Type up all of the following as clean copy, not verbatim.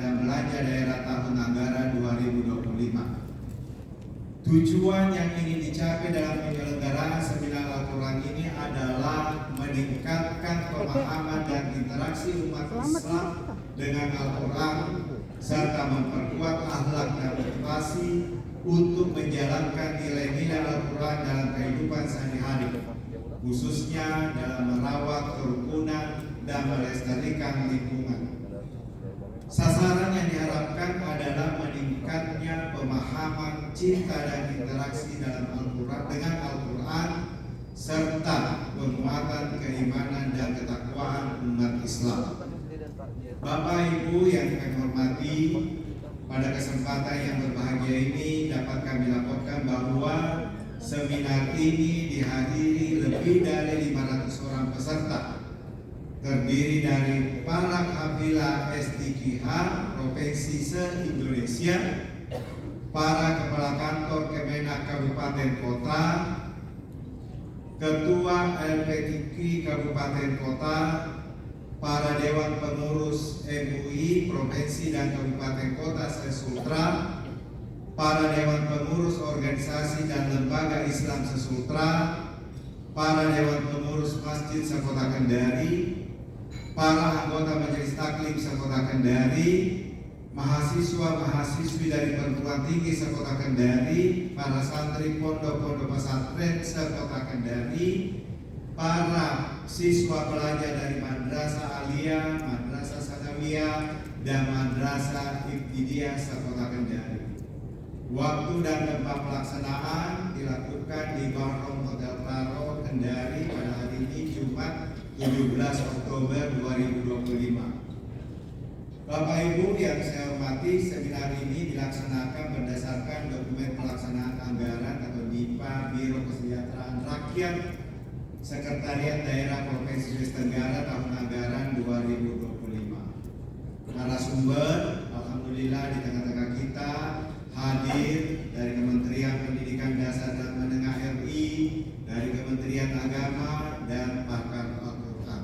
dan belanja daerah tahun anggaran 2025. Tujuan yang ingin dicapai dalam penyelenggaraan seminar Al-Quran ini adalah meningkatkan pemahaman dan interaksi umat Islam dengan Al-Quran serta memperkuat akhlak dan motivasi untuk menjalankan nilai-nilai Al-Quran dalam kehidupan sehari-hari, khususnya dalam merawat kerukunan dan melestarikan lingkungan. Sasaran yang diharapkan adalah meningkatnya pemahaman, cinta dan interaksi dalam Al-Quran dengan Al-Quran serta penguatan keimanan dan ketakwaan umat Islam. Bapak Ibu yang kami hormati, pada kesempatan yang berbahagia ini dapat kami laporkan bahwa seminar ini dihadiri lebih dari 500 orang peserta, terdiri dari para kafilah SDQH provinsi se-Indonesia, para kepala kantor Kemenak Kabupaten Kota, ketua LPTQ Kabupaten Kota, para dewan pengurus MUI provinsi dan kabupaten kota se-Sultra, para dewan pengurus organisasi dan lembaga Islam se-Sultra, para dewan pengurus masjid se-Kota Kendari, para anggota majelis taklim se-Kota Kendari, mahasiswa-mahasiswi dari perguruan tinggi se-Kota Kendari, para santri pondok-pondok pesantren se-Kota Kendari, para siswa pelajar dari Madrasah Aliyah, Madrasah Sanawiyah, dan Madrasah Ibtidaiyah se-Kota Kendari. Waktu dan tempat pelaksanaan dilakukan di Ballroom Hotel Claro Kendari pada hari ini Jumat 17 Oktober 2025. Bapak Ibu yang saya hormati, seminar ini dilaksanakan berdasarkan dokumen pelaksanaan anggaran atau DIPA Biro Kesejahteraan Rakyat Sekretariat Daerah Provinsi Sulawesi Tenggara tahun anggaran 2025. Narasumber, alhamdulillah di tengah-tengah kita hadir dari Kementerian Pendidikan Dasar dan Menengah RI, dari Kementerian Agama, dan pakar Al-Quran.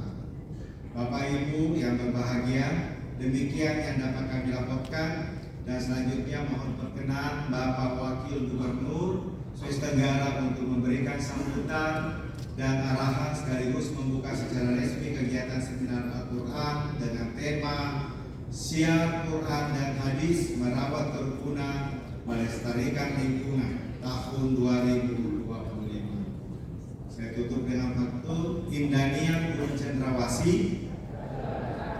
Bapak Ibu yang berbahagia, demikian yang dapat kami laporkan, dan selanjutnya mohon perkenan Bapak Wakil Gubernur Sulawesi Tenggara untuk memberikan sambutan dan arahan sekaligus membuka secara resmi kegiatan seminar Al-Quran dengan tema Syiar Quran dan Hadis Merawat Kerukunan Melestarikan Lingkungan tahun 2025. Saya tutup dengan maktub Indania Gunung Cendrawasih,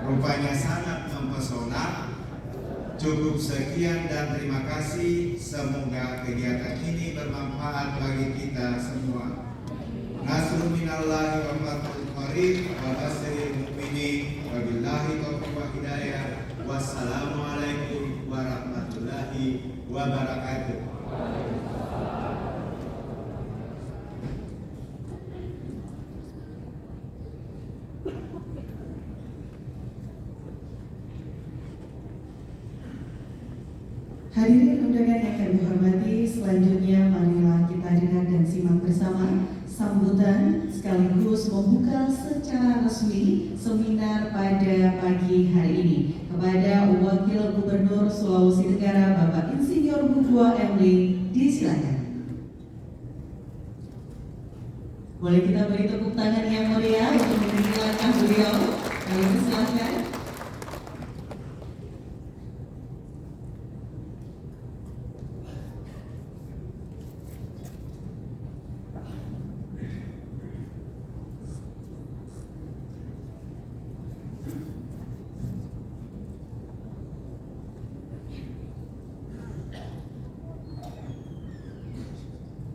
rupanya sangat mempesona. Cukup sekian dan terima kasih. Semoga kegiatan ini bermanfaat bagi kita semua. Nasrul minallahi wa fathul qarib wa basyiril mu'minin wa billahi taufiq wa hidayah. Wassalamualaikum warahmatullahi wabarakatuh. Hadirin undangan yang kami hormati, selanjutnya marilah kita dengar dan simak bersama sambutan sekaligus membuka secara resmi seminar pada pagi hari ini kepada Wakil Gubernur Sulawesi Tenggara Bapak Insinyur Bugua Emli. Disilakan. Boleh kita beri tepuk tangan yang meriah untuk memberi langkah beliau. Kami silakan.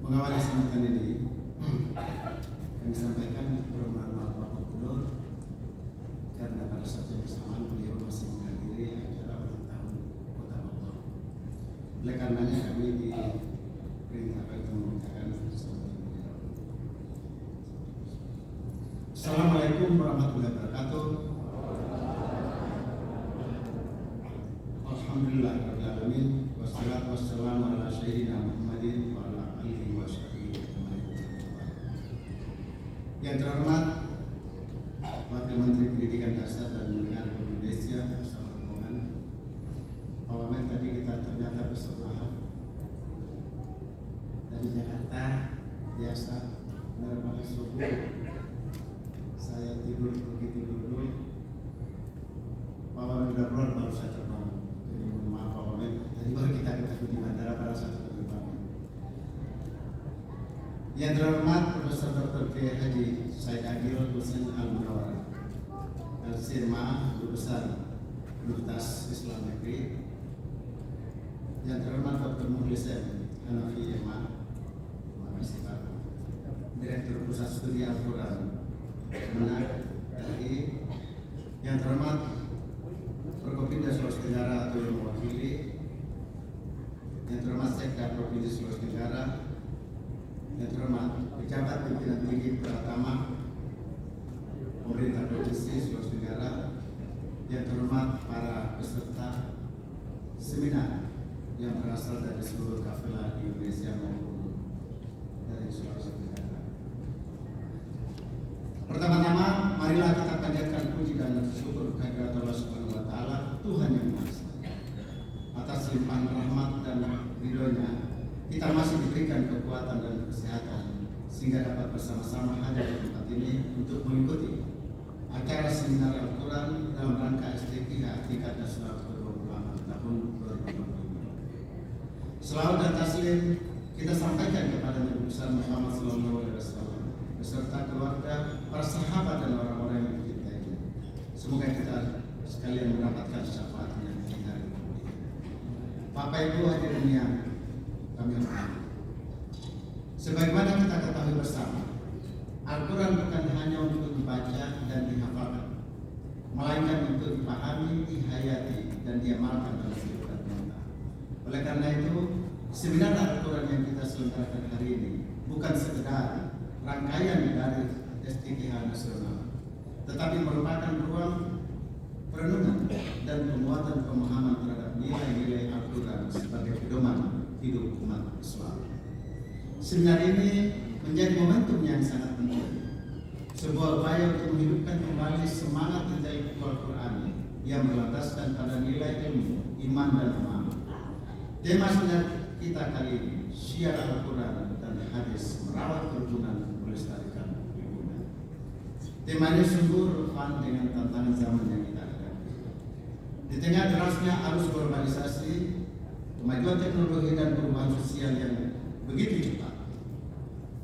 Mengawali sambutan ini, kami sampaikan permohonan maaf Bapak Gubernur karena pada saat yang bersamaan beliau masih menghadiri acara ulang tahun Kota Bogor. Oleh karenanya kami diperintahkan untuk membacakan sambutan beliau. Assalamualaikum warahmatullahi wabarakatuh. Alhamdulillahirabbil alamin wassalatu wassalamu ala sayyidina Muhammadin wa ala alihi wa sahbihi ajmain. Yang terhormat Wakil Menteri Pendidikan Dasar dan Menengah Republik Indonesia bersama rombongan, kita ternyata besok malam dari Jakarta biasa menerima subuh. Saya tidur dulu. Pak Wamen udah keluar baru saya terbangun. Jadi mohon maaf Pak Wamen. Jadi baru kita ketemu di bandara pada saat penerbangan. Yang terhormat Profesor Dr. Kiai Haji Said Agil Husain Al-Munawar, LCMA Guru Besar Universitas Islam Negeri. Yang terhormat Dr. Muhlisin Hanafi MA, terima kasih Pak. Direktur Pusat Studi Al-Quran Kemenak RI. Yang terhormat Forkopimda Sulawesi Tenggara atau yang mewakili. Yang terhormat Sekda Provinsi Sulawesi Tenggara. Yang terhormat pejabat pimpinan tinggi Pratama Pemerintah Provinsi Sulawesi Tenggara. Yang terhormat para peserta seminar yang berasal dari seluruh kafilah di Indonesia maupun dari Sulawesi Tenggara. Pertama-tama, marilah kita panjatkan puji dan syukur kehadirat Allah Subhanahu wa Ta'ala, Tuhan yang Maha Esa. Atas limpahan rahmat dan ridhonya, kita masih diberikan kekuatan dan kesehatan sehingga dapat bersama-sama hadir di tempat ini untuk mengikuti acara seminar Al-Quran dalam rangka STQH tingkat nasional ke-28 tahun 2025. Selawat dan taslim kita sampaikan kepada Nabi besar Muhammad SAW beserta keluarga, para sahabat dan orang-orang yang mencintainya. Semoga kita sekalian mendapatkan syafaatnya di hari kemudian. Bapak Ibu hadirin yang kami hormati, sebagaimana kita ketahui bersama, Al-Quran bukan hanya untuk dibaca dan dihafalkan, melainkan untuk dipahami, dihayati, dan diamalkan dalam kehidupan kita. Oleh karena itu, seminar Al-Quran yang kita selenggarakan hari ini bukan sekedar rangkaian dari STQH nasional, tetapi merupakan ruang perenungan dan penguatan pemahaman terhadap nilai-nilai Al-Quran sebagai pedoman hidup umat Islam. Seminar ini menjadi momentum yang sangat penting, sebuah upaya untuk menghidupkan kembali semangat intelektual Quran yang berlandaskan pada nilai ilmu, iman dan amal. Tema seminar kita kali ini, Syiar Al-Quran dan Hadis Merawat Kerukunan Melestarikan Lingkungan. Tema ini sungguh relevan dengan tantangan zaman yang kita hadapi. Di tengah derasnya arus globalisasi, kemajuan teknologi dan perubahan sosial yang begitu cepat,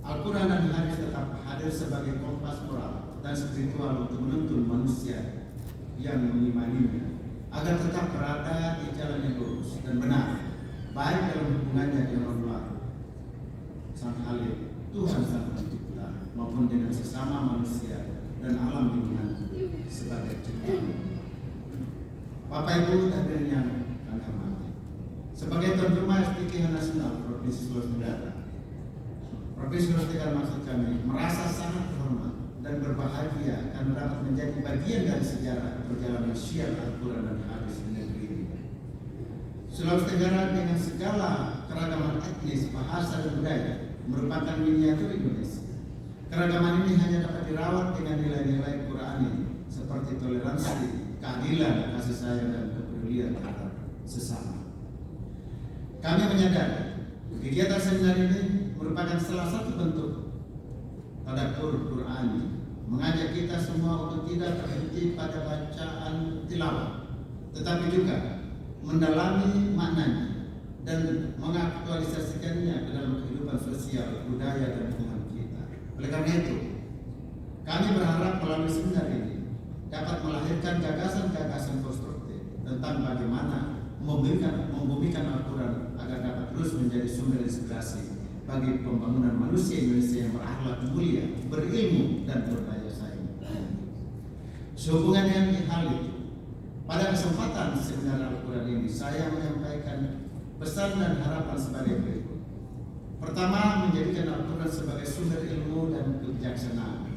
Al-Quran dan Hadis tetap hadir sebagai kompas moral dan spiritual untuk menuntun manusia yang mengimaninya agar tetap berada di jalan yang lurus dan benar, baik dalam hubungannya dengan Allah Sang Alim, Tuhan Sang Pencipta, maupun dengan sesama manusia dan alam lingkungan sebagai ciptaan. Bapak Ibu hadirin yang kami hormati, sebagai tuan rumah STQH Nasional Provinsi Sulawesi Tenggara, Provinsi Sulawesi Tenggara maksud kami merasa sangat terhormat dan berbahagia karena dapat menjadi bagian dari sejarah perjalanan syiar Al-Quran dan Hadis di negeri ini. Sulawesi Tenggara dengan segala keragaman etnis, bahasa dan budaya merupakan miniatur Indonesia. Keragaman ini hanya dapat dirawat dengan nilai-nilai Qurani seperti toleransi, keadilan, kasih sayang dan kepedulian terhadap sesama. Kami menyadari kegiatan seminar ini merupakan salah satu bentuk tadabbur Qurani, mengajak kita semua untuk tidak terhenti pada bacaan tilawah, tetapi juga mendalami maknanya dan mengaktualisasikannya ke dalam kehidupan sosial, budaya dan lingkungan kita. Oleh karena itu, kami berharap melalui seminar ini dapat melahirkan gagasan-gagasan konstruktif tentang bagaimana membumikan Al-Quran agar dapat terus menjadi sumber inspirasi bagi pembangunan manusia Indonesia yang berakhlak mulia, berilmu dan berdaya saing. Sehubungan dengan hal itu, pada kesempatan seminar Al-Quran ini saya menyampaikan pesan dan harapan sebagai berikut. Pertama, menjadikan Al-Quran sebagai sumber ilmu dan kebijaksanaan.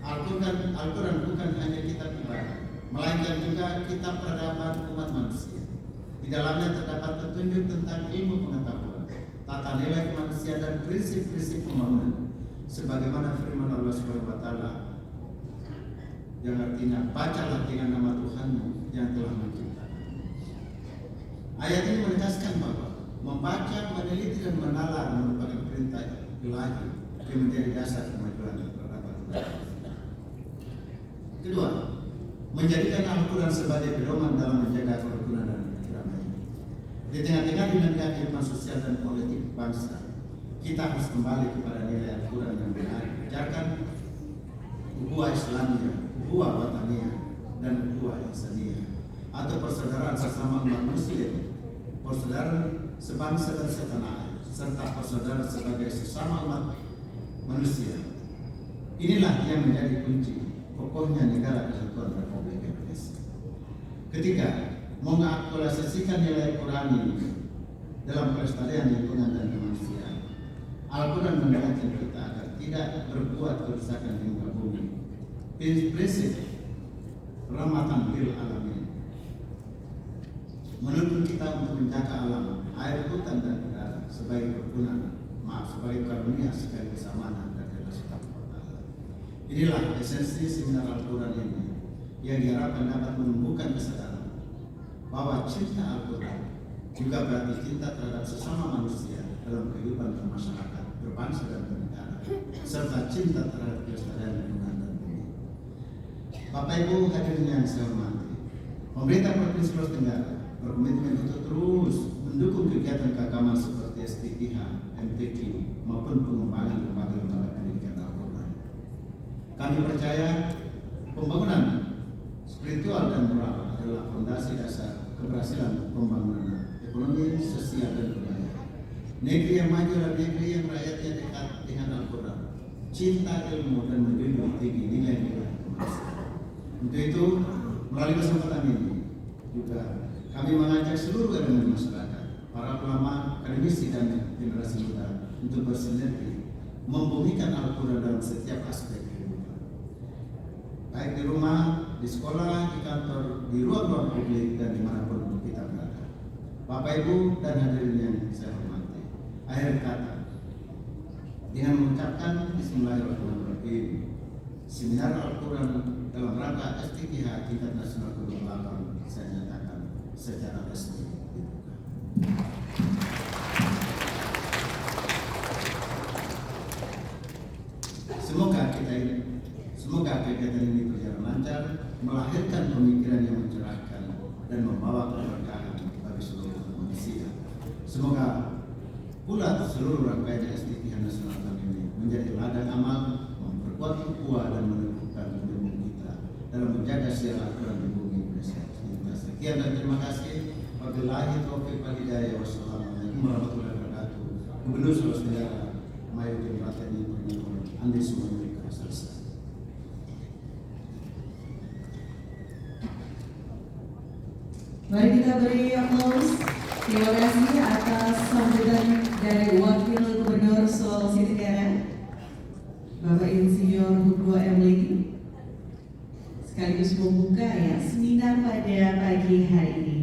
Al-Quran bukan hanya kitab ibadah, melainkan juga kitab peradaban umat manusia. Di dalamnya terdapat petunjuk tentang ilmu pengetahuan, tata nilai kemanusiaan dan prinsip-prinsip pembangunan, sebagaimana firman Allah Subhanahu wa Ta'ala yang artinya, bacalah dengan nama Tuhanmu yang telah menciptakan. Ayat ini menegaskan bahwa membaca, meneliti dan menalar merupakan perintah ilahi yang menjadi dasar kemajuan peradaban. Kedua, menjadikan Al-Quran sebagai pedoman dalam menjaga kerukunan dan kedamaian. Di tengah-tengah dinamika kehidupan sosial dan politik bangsa, kita harus kembali kepada nilai Al-Quran yang benar, ajarkan ukhuwah Islamiyah, ukhuwah wataniyah, dan ukhuwah insaniyah, atau persaudaraan sesama umat Muslim, persaudaraan sebangsa dan setanah air, serta persaudaraan sebagai sesama umat manusia. Inilah yang menjadi kunci pokoknya negara kesatuan Republik Indonesia. Ketiga, mengaktualisasikan nilai Quran ini dalam pelestarian lingkungan dan kemanusiaan. Al-Quran mengingatkan kita agar tidak berbuat kerusakan di muka bumi. Prinsip rahmatan lil alamin menuntut kita untuk menjaga alam, air, hutan dan udara sebagai sebagai karunia sekaligus amanah dan kebersihan. Inilah esensi seminar Al-Quran ini yang diharapkan dapat menumbuhkan kesadaran bahwa cinta Al-Quran juga berarti cinta terhadap sesama manusia dalam kehidupan bermasyarakat, berbangsa dan bernegara, serta cinta terhadap kelestarian lingkungan dan bumi. Bapak Ibu hadirin yang saya hormati, pemerintah Provinsi Sulawesi Tenggara berkomitmen untuk terus mendukung kegiatan keagamaan seperti STIH, MTQ maupun pengembangan lembaga-lembaga pendidikan Al-Quran. Kami percaya pembangunan spiritual dan moral adalah fondasi dasar keberhasilan pembangunan ekonomi, sosial dan budaya. Negeri yang maju adalah negeri yang rakyatnya dekat dengan Al-Quran, cinta ilmu dan menjunjung tinggi nilai-nilai kemanusiaan. Untuk itu, melalui kesempatan ini juga kami mengajak seluruh elemen masyarakat, para ulama, akademisi dan generasi muda untuk bersinergi membumikan Al-Quran dalam setiap aspek kehidupan, baik di rumah, di sekolah, di kantor, di ruang-ruang publik dan dimanapun kita berada. Bapak Ibu dan hadirin yang saya hormati, akhir kata dengan mengucapkan Bismillahirrahmanirrahim, seminar Al-Quran dalam rangka STIH tingkat nasional ke-8 saya nyatakan secara resmi dibuka. Semoga kegiatan ini berjalan lancar, melahirkan pemikiran yang mencerahkan dan membawa keberkahan bagi seluruh manusia. Semoga pula seluruh rangkaian STIH nasional tahun ini menjadi ladang amal, memperkuat ukhuwah dan meneguhkan ilmu kita dalam menjaga syiar Al-Quran di bumi Indonesia. Sekian dan terima kasih. Wabillahi taufiq wal hidayah. Wassalamualaikum warahmatullahi wabarakatuh. Gubernur Sulawesi Tenggara, Mahyudin Rateni Purnama, Andi Sumantri selesai. Mari kita beri aplaus. Terima kasih atas sambutan dari Wakil Gubernur Sulawesi Tenggara, Bapak Insinyur Hugo M. Lee, sekaligus membuka seminar pada pagi hari ini.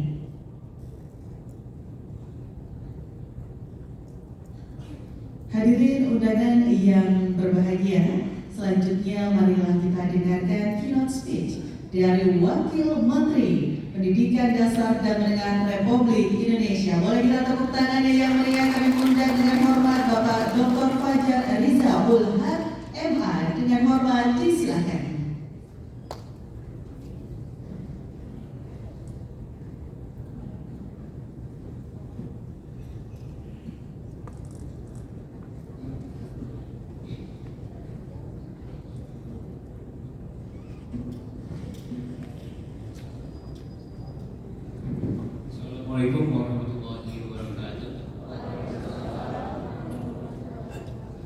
Hadirin undangan yang berbahagia, selanjutnya marilah kita dengarkan keynote speech dari Wakil Menteri Pendidikan Dasar dan Menengah Republik Indonesia. Boleh kita tepuk tangannya yang meriah. Kami mengundang dengan hormat Bapak Dr. Fajar Riza Ulhad MA. Dengan hormat disilakan. Assalamualaikum warahmatullahi wabarakatuh.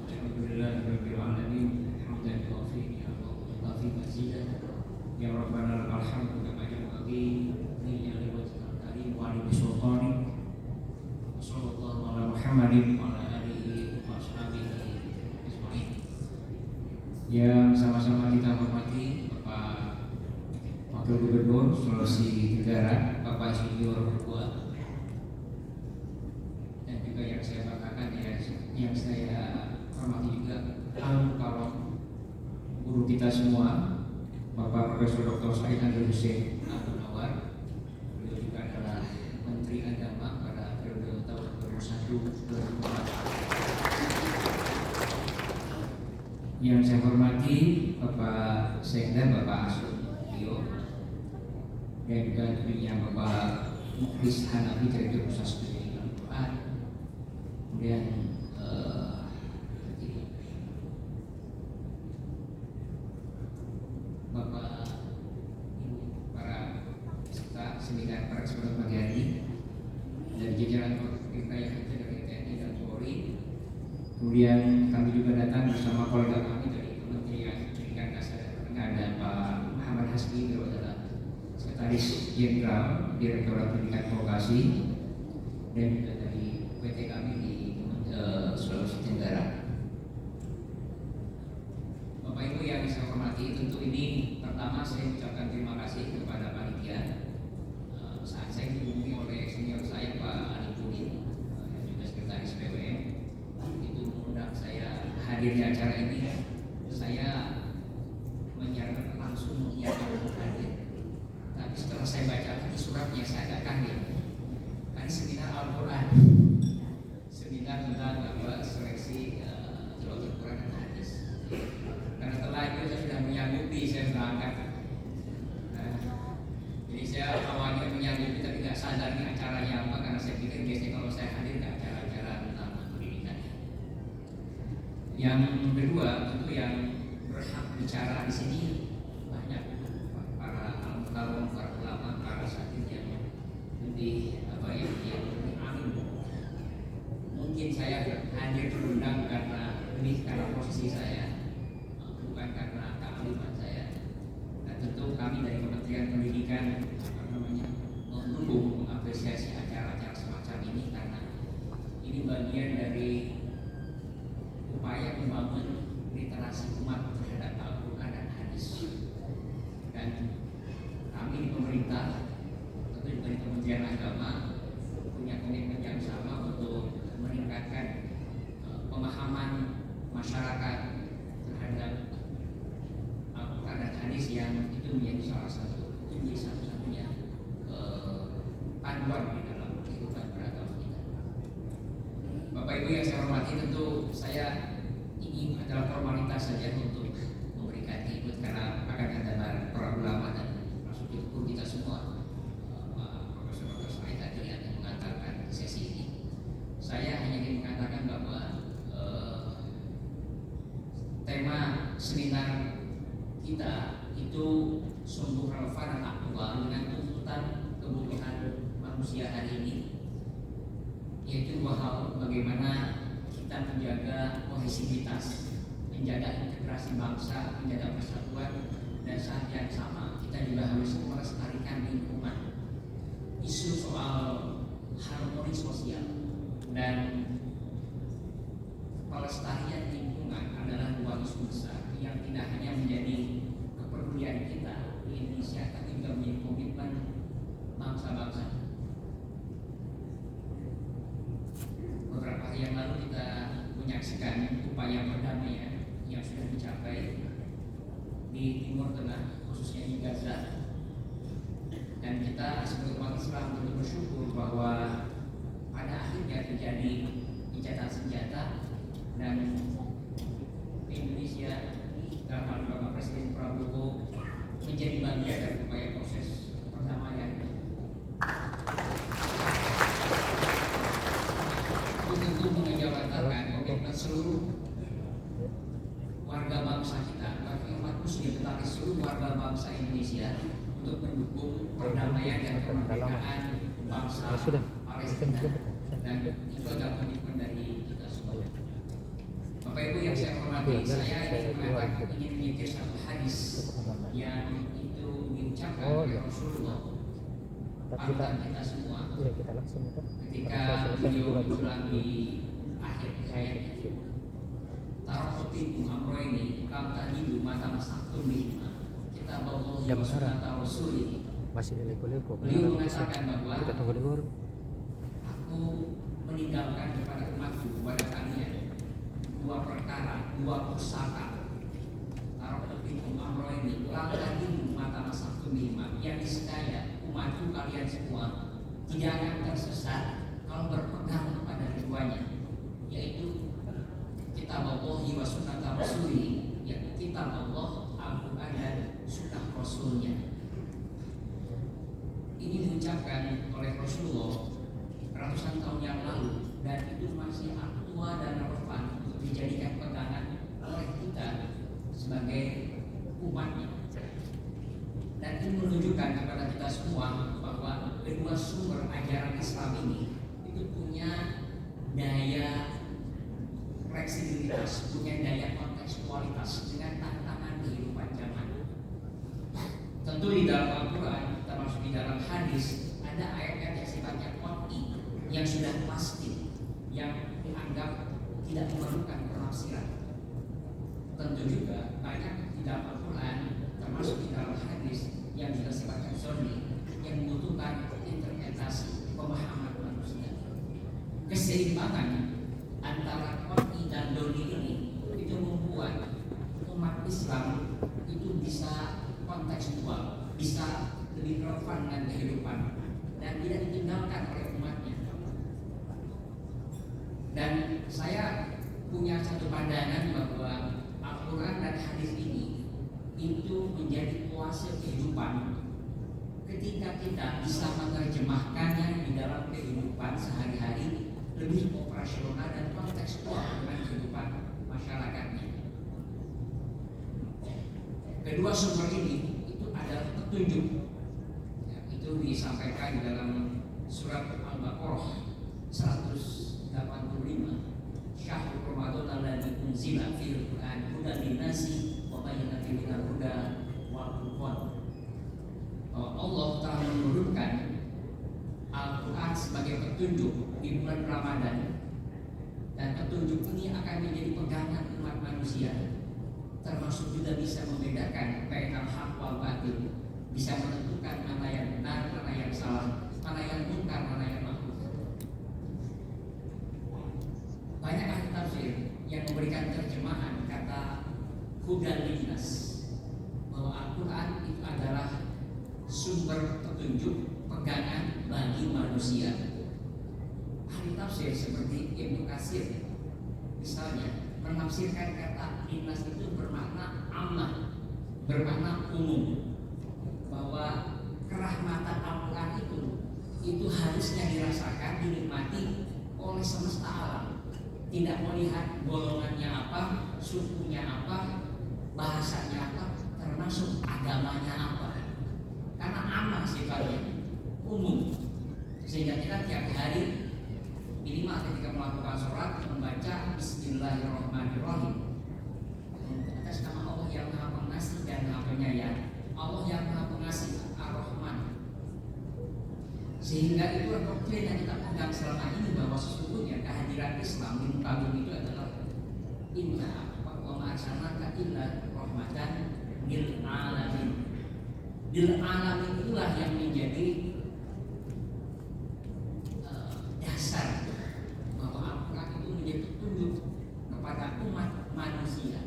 Alhamdulillahirabbil alamin. Hamdan katsiran ya Allah, mazidan. Ya Rabbana lakal hamdu kama yanbaghi li jalali wajhikal karim wa li sultani. Sallallahu ala Muhammadin wa ala alihi wa sahbihi ajmain. Yang sama-sama kita hormati Bapak Wakil Gubernur Sulawesi Tenggara, Bapak Insinyur Hugo, dan juga yang saya banggakan yang saya hormati juga kawan guru kita semua, Bapak Profesor Dr. Said Abdul Hussein Abdul Nawar. Beliau juga adalah Menteri Agama Yang saya hormati Bapak Sekda, Bapak Asrul dan juga tentunya Bapak Mukhlis Hanafi, Direktur Pusat Studi Al-Quran. Kemudian Bapak para peserta seminar, para eksperta pagi hari dari jajaran pemerintah yang hadir dari TNI dan Polri. Kemudian kami juga datang bersama kolega kami dari Kementerian Pendidikan Dasar dan Menengah, ada Pak Muhammad Hasbi, beliau adalah Sekretaris Jenderal Direktorat Pendidikan Vokasi, dan juga dari PT kami di Sulawesi Tenggara. Bapak Ibu yang saya hormati, tentu ini pertama saya ucapkan terima kasih kepada panitia saat saya dihubungi oleh senior saya Pak Ali Pudin dan juga Sekretaris PWM itu mengundang saya hadir di acara ini. Saya menyarankan langsung mengiyakan hadir, tapi setelah saya baca lagi suratnya saya agak kaget. Kan seminar Al-Quran, seminar tentang seleksi tilawah Al-Quran dan hadis. Karena setelah itu saya sudah menyanggupi, saya berangkat. Jadi saya awalnya menyanggupi tapi tidak sadar ini acaranya apa, karena saya pikir biasanya kalau saya hadir ke acara-acara tentang pendidikan. Yang kedua, tentu yang berhak bicara di sini banyak para alim, para ulama, para satid yang lebih lebih alim. Mungkin saya hadir diundang karena posisi saya, bukan karena kealiman saya. Dan tentu kami dari Kementerian Pendidikan mendukung, mengapresiasi acara-acara semacam ini karena ini bagian dari upaya membangun literasi umat terhadap Al-Quran dan hadis. Dan kami di pemerintah, tentu juga di Kementerian Agama, punya komitmen yang sama untuk meningkatkan pemahaman masyarakat terhadap Al-Quran dan hadis, yang itu menjadi salah satu-satunya panduan di dalam kehidupan beragama kita. Bapak Ibu yang saya hormati, tentu saya ini adalah formalitas saja untuk memberikan input karena akan ada para ulama dan masuk itu kita semua, Profesor Said tadi yang mengantarkan sesi ini. Saya hanya ingin mengatakan bahwa tema seminar kita itu sungguh relevan dan aktual dengan tuntutan kebutuhan manusia hari ini, yaitu dua hal: bagaimana kita menjaga kohesivitas, menjaga integrasi bangsa, menjaga persatuan, dan saat yang sama kita juga harus melestarikan lingkungan. Isu soal harmoni sosial dan pelestarian lingkungan adalah dua isu besar yang tidak hanya menjadi kepedulian kita di Indonesia, tapi juga menjadi komitmen bangsa-bangsa. Beberapa hari yang lalu kita menyaksikan upaya perdamaian yang sudah dicapai di Timur Tengah, khususnya di Gaza, dan kita sebagai umat Islam tentu bersyukur bahwa pada akhirnya terjadi gencatan senjata dan Indonesia dalam hal Bapak Presiden Prabowo menjadi bagian dari upaya proses perdamaian. Tentu mengejawantakan komitmen seluruh warga bangsa kita, bagi umat muslim tetapi seluruh warga bangsa Indonesia untuk mendukung perdamaian dan kemerdekaan bangsa Palestina, dan itu adalah komitmen dari kita semua. Bapak Ibu yang saya hormati, saya ingin menyitir satu hadis yang itu diucapkan oleh Rasulullah, panutan kita semua, ketika beliau bilang di akhir hayatnya, Tarokotin amroini kam tadidu mata masaktum lima, kita bawa sunnata Rasul. Masih lego-lego. Beliau mengatakan bahwa kita tunggu di luar. aku meninggalkan kepada umatku, kepada kalian, dua perkara, dua pusaka. Tarokotin amroini kam tadidu mata masaktum lima, yang disegaya umatku kalian semua tidak akan tersesat kalau berpegang kepada dua keduanya, yaitu kitab Allah wa sunnah Rasulih, yaitu kitab Allah, Al-Quran dan sunnah Rasulnya. Ini diucapkan oleh Rasulullah ratusan tahun yang lalu, dan itu masih aktual dan relevan untuk dijadikan pegangan oleh kita sebagai umatnya. Dan ini menunjukkan kepada kita semua bahwa kedua sumber ajaran Islam ini itu punya daya fleksibilitas, punya daya kontekstualitas dengan tantangan kehidupan zaman. Tentu di dalam Al-Quran, termasuk di dalam hadis, ada ayat-ayat yang sifatnya qat'i, yang sudah pasti, yang dianggap tidak memerlukan penafsiran. Tentu juga banyak di dalam Al-Quran, termasuk di dalam hadis, yang juga sifatnya zonni, yang membutuhkan interpretasi pemahaman manusia. Keseimbangan antara qat'i dan doni ini itu membuat umat Islam itu bisa kontekstual, bisa lebih relevan dengan kehidupan dan tidak ditinggalkan oleh umatnya. Dan saya punya satu pandangan bahwa Al-Quran dan hadis ini itu menjadi oase kehidupan ketika kita bisa menerjemahkannya di dalam kehidupan sehari-hari lebih operasional dan kontekstual dengan kehidupan masyarakatnya. Kedua sumber ini itu adalah petunjuk, ya, itu disampaikan di dalam surat Al-Baqarah 185. Syahrul Ramadan alladzi unzila fil Qur'an hudan linnasi wa bayyinatin minal huda wal furqan. Allah telah menurunkan Al-Quran sebagai petunjuk di bulan Ramadan, dan petunjuk ini akan menjadi pegangan umat manusia, termasuk juga bisa membedakan bainal haq wal batil, bisa menentukan mana yang benar, mana yang salah, mana yang munkar, mana yang makruh. Banyak ahli tafsir yang memberikan terjemahan kata hudan linnas, bahwa Al-Quran itu adalah sumber petunjuk, pegangan bagi manusia. Ahli tafsir seperti Ibnu Katsir misalnya menafsirkan kata linnas itu bermakna ammah, bermakna umum, bahwa kerahmatan Al-Quran itu harusnya dirasakan, dinikmati oleh semesta alam, tidak melihat golongannya apa, sukunya apa, bahasanya apa, termasuk agamanya apa, karena ammah sifatnya, umum, sehingga kita tiap hari minimal ketika melakukan sholat membaca Bismillahirrahmanirrahim atas nama Allah yang Maha Pengasih dan Maha Penyayang, Allah yang Maha Pengasih Ar-Rahman. Sehingga itu doktrin yang kita pegang selama ini, bahwa sesungguhnya kehadiran Islam di muka bumi itu adalah inna wa ma arsalnaka illa rahmatan lil alamin. Lil alamin itulah yang menjadi dasar bahwa Al-Quran itu menjadi petunjuk kepada umat manusia,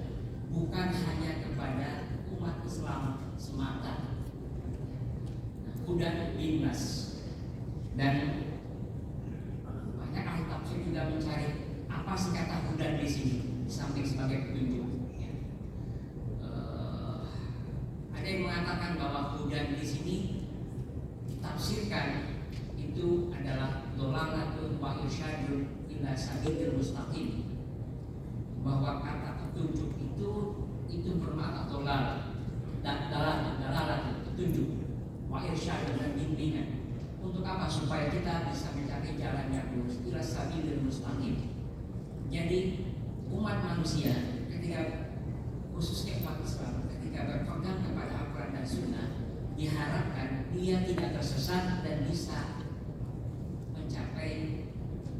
bukan hanya kepada umat Islam semata. Hudan linnas. Dan banyak ahli tafsir juga mencari apa sih kata hudan di sini, di samping sebagai petunjuk. Ada yang mengatakan bahwa hudan di sini ditafsirkan itu adalah dolalatun wa irsyadun ila sabilil mustaqim, bahwa kata petunjuk itu bermakna dolal dan dalalah petunjuk, wa irsyadun dan bimbingan. Untuk apa? Supaya kita bisa mencari jalan yang lurus, ila sabilil mustaqim. Jadi umat manusia ketika, khususnya umat Islam, ketika berpegang kepada Al-Quran dan Sunnah, diharapkan dia tidak tersesat dan bisa mencapai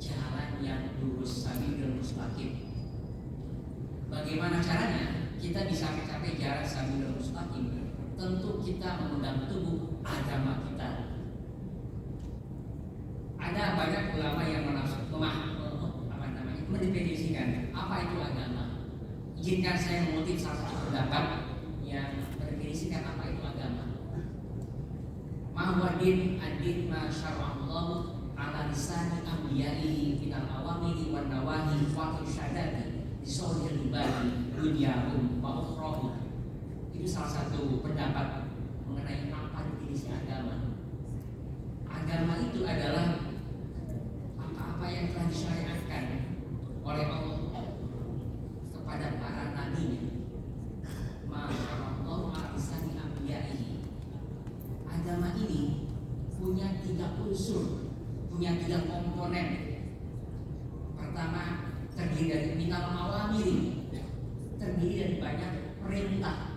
jalan yang lurus, sabilil mustaqim. Bagaimana caranya kita bisa mencapai jalan sabilil mustaqim? Tentu kita memegang teguh agama kita. Ada banyak ulama yang mendefinisikan apa itu agama. Izinkan saya mengutip salah satu pendapat yang mendefinisikan apa itu agama. Ma huwa din ad-din ma syara'allahu ala lisani anbiya'i minal awamiri wan nawahi wa irsyadati bisolihil ibadi dunyahum wa ukhrahum. Itu salah satu pendapat mengenai apa definisi agama. Agama itu adalah apa-apa yang telah disyariatkan oleh Allah kepada para nabi-Nya. Ma'amallahu ma'alisani anbiya'ihi. Agama ini punya 3 unsur, punya 3 komponen. Pertama, terdiri dari minal awamiri, terdiri dari banyak perintah.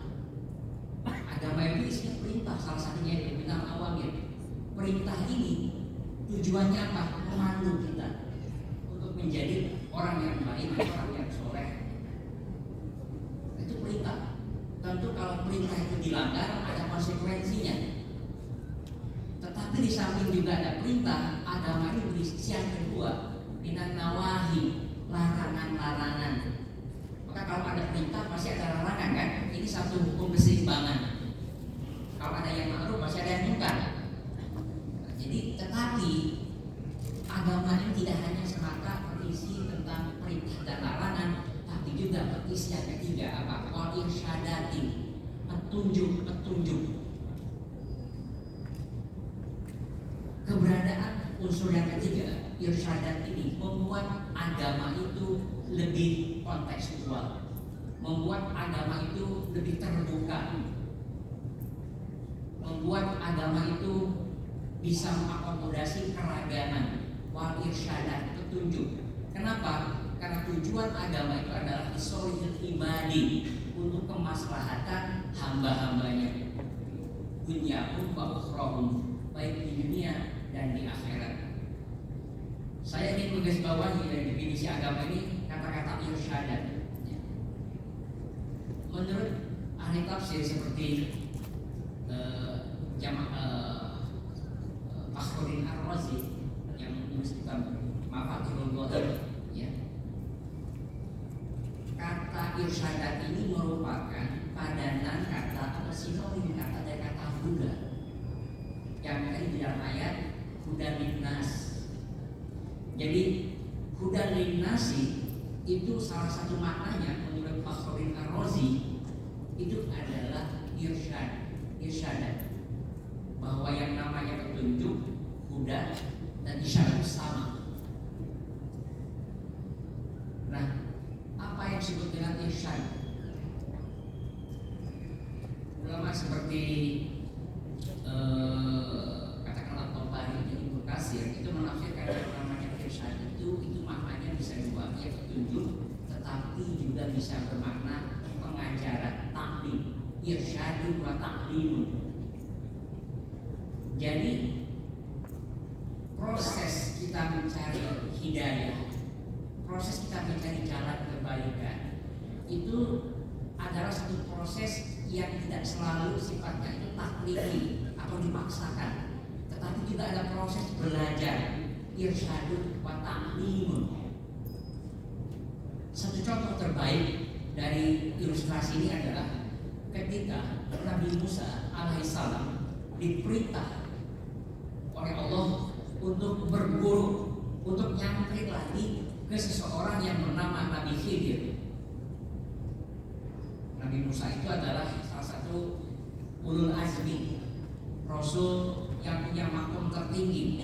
Agama itu isinya perintah, salah satunya itu minal awamir. Perintah ini tujuannya apa? Memandu kita untuk menjadi orang yang baik, orang yang soleh. Itu perintah. Tentu kalau perintah itu dilanggar ada konsekuensinya. Tetapi di samping juga ada perintah, agama ini berisi yang kedua, minan nawahi, larangan-larangan. Maka kalau ada perintah pasti ada larangan kan? Ini satu hukum keseimbangan. Kalau ada yang ma'ruf pasti ada yang munkar. Jadi tetapi agama ini tidak hanya semata berisi tentang perintah dan larangan, tapi juga berisi yang ketiga apa? Wal irsyadati, petunjuk. Keberadaan unsur yang ketiga, irsyadat ini membuat agama itu lebih kontekstual, membuat agama itu lebih terbuka, membuat agama itu bisa mengakomodasi keragaman. Wal irsyadat, petunjuk. Kenapa? Karena tujuan agama itu adalah isolihil ibadi, untuk kemaslahatan hamba-hambanya, dunyahum wa ukhrahum, baik di dunia dan di akhirat. Saya ingin menggarisbawahi dari definisi agama ini kata-kata irsyadat. Menurut ahli tafsir seperti Fakhruddin Ar-Razi yang menulis kitab Mafatihul Ghaib, ya. Kata irsyadat ini merupakan padanan kata atau sinonim kata dari kata Buddha yang tadi di dalam ayat hudan linnas. Jadi hudan linnasi itu salah satu maknanya menurut Fakhruddin Ar-Razi itu adalah irsyadat, bahwa yang namanya petunjuk, hudan dan isyarat sama. Nah, apa yang disebut dengan irsyad? Ulama seperti katakanlah Tabari dan Ibnu Katsir itu menafsirkan yang namanya irsyad itu maknanya bisa dua, ya petunjuk, tetapi juga bisa bermakna pengajaran, taklim, irsyadun wa taklimun. Jadi proses kita mencari hidayah, proses kita mencari jalan kebaikan itu adalah satu proses yang tidak selalu sifatnya itu taklimi atau dipaksakan, tetapi juga ada proses belajar, irsyadun wa ta'limun. Satu contoh terbaik dari ilustrasi ini adalah ketika Nabi Musa alaihissalam diperintah oleh Allah untuk berburu, untuk nyamperin lagi ke seseorang yang bernama Nabi Khidir. Nabi Musa itu adalah salah satu ulul azmi, rasul yang punya makom tertinggi.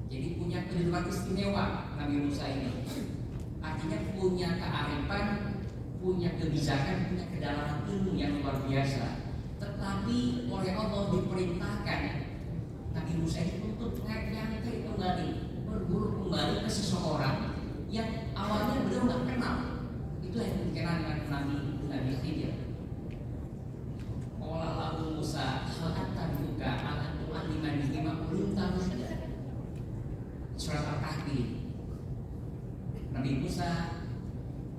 Jadi punya kedudukan istimewa Nabi Musa ini. Artinya punya kearifan, punya kebijakan, punya kedalaman ilmu yang luar biasa. Tetapi oleh Allah diperintahkan Nabi Musa itu untuk nyampe kembali, berburu kembali ke seseorang yang awalnya beliau nggak kenal. Itu yang dikenal dengan Nabi Khidir. Qala lahu Musa hal attabi'uka ala tu'allimani mimma ullimta rusyda. Surat Al-Kahfi. Nabi Musa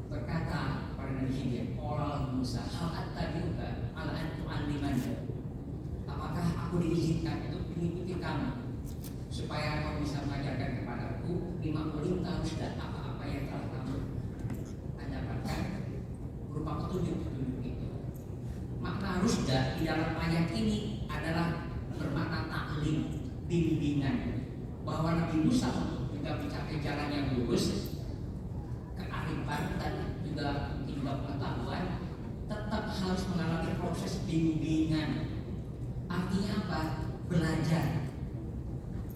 berkata pada Nabi Khidir, qala lahu Musa hal attabi'uka ala tu'allimani. Apakah aku diizinkan untuk mengikuti kamu supaya kau bisa mengajarkan kepadaku mimma ullimta rusyda, apa-apa yang telah kamu dapatkan berupa petunjuk-petunjuk itu. Makna rusda di dalam ayat ini adalah bermakna taklim, bimbingan. bahwa Nabi Musa juga mencapai jalan yang lurus, kearifan dan juga pengetahuan, tetap harus mengalami proses bimbingan. Artinya apa? Belajar.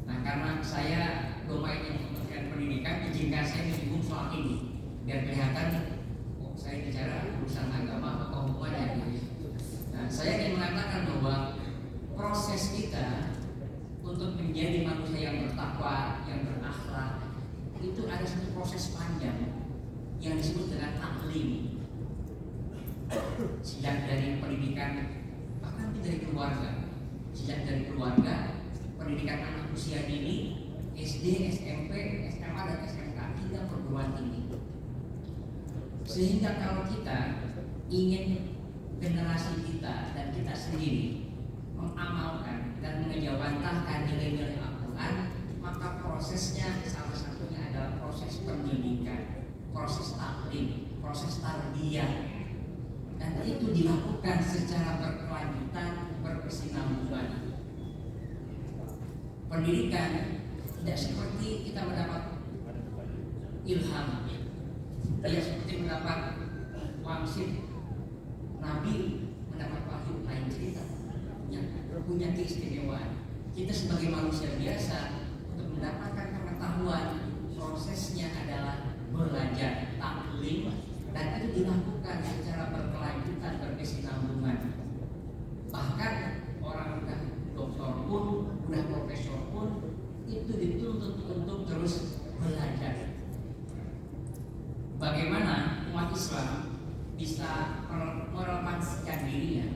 Nah, karena saya domainnya Kementerian Pendidikan, izinkan saya menyinggung soal ini biar kelihatan saya bicara urusan agama atau hubungannya. Nah, saya ingin mengatakan bahwa proses kita untuk menjadi manusia yang bertakwa, yang berakhlak, itu ada satu proses panjang yang disebut dengan taklim. Sejak dari pendidikan, bahkan dari keluarga, sejak dari keluarga, pendidikan anak usia dini, SD, SMP, SMA dan SMK hingga perguruan tinggi. Sehingga kalau kita ingin generasi kita dan kita sendiri mengamalkan dan mengejawantahkan nilai-nilai Al-Quran, maka prosesnya salah satunya adalah proses pendidikan, proses taklim, proses tarbiyah. Dan itu dilakukan secara berkelanjutan, berkesinambungan. Pendidikan tidak seperti kita mendapat ilham, tidak seperti mendapat wangsit. Nabi mendapat wahyu lain cerita, punya keistimewaan. Kita sebagai manusia biasa untuk mendapatkan pengetahuan, prosesnya adalah belajar, taklim, dan itu dilakukan secara berkelanjutan, berkesinambungan. Bahkan orang udah doktor pun, udah profesor pun, itu dituntut untuk terus belajar. Bagaimana umat Islam bisa merelevansikan dirinya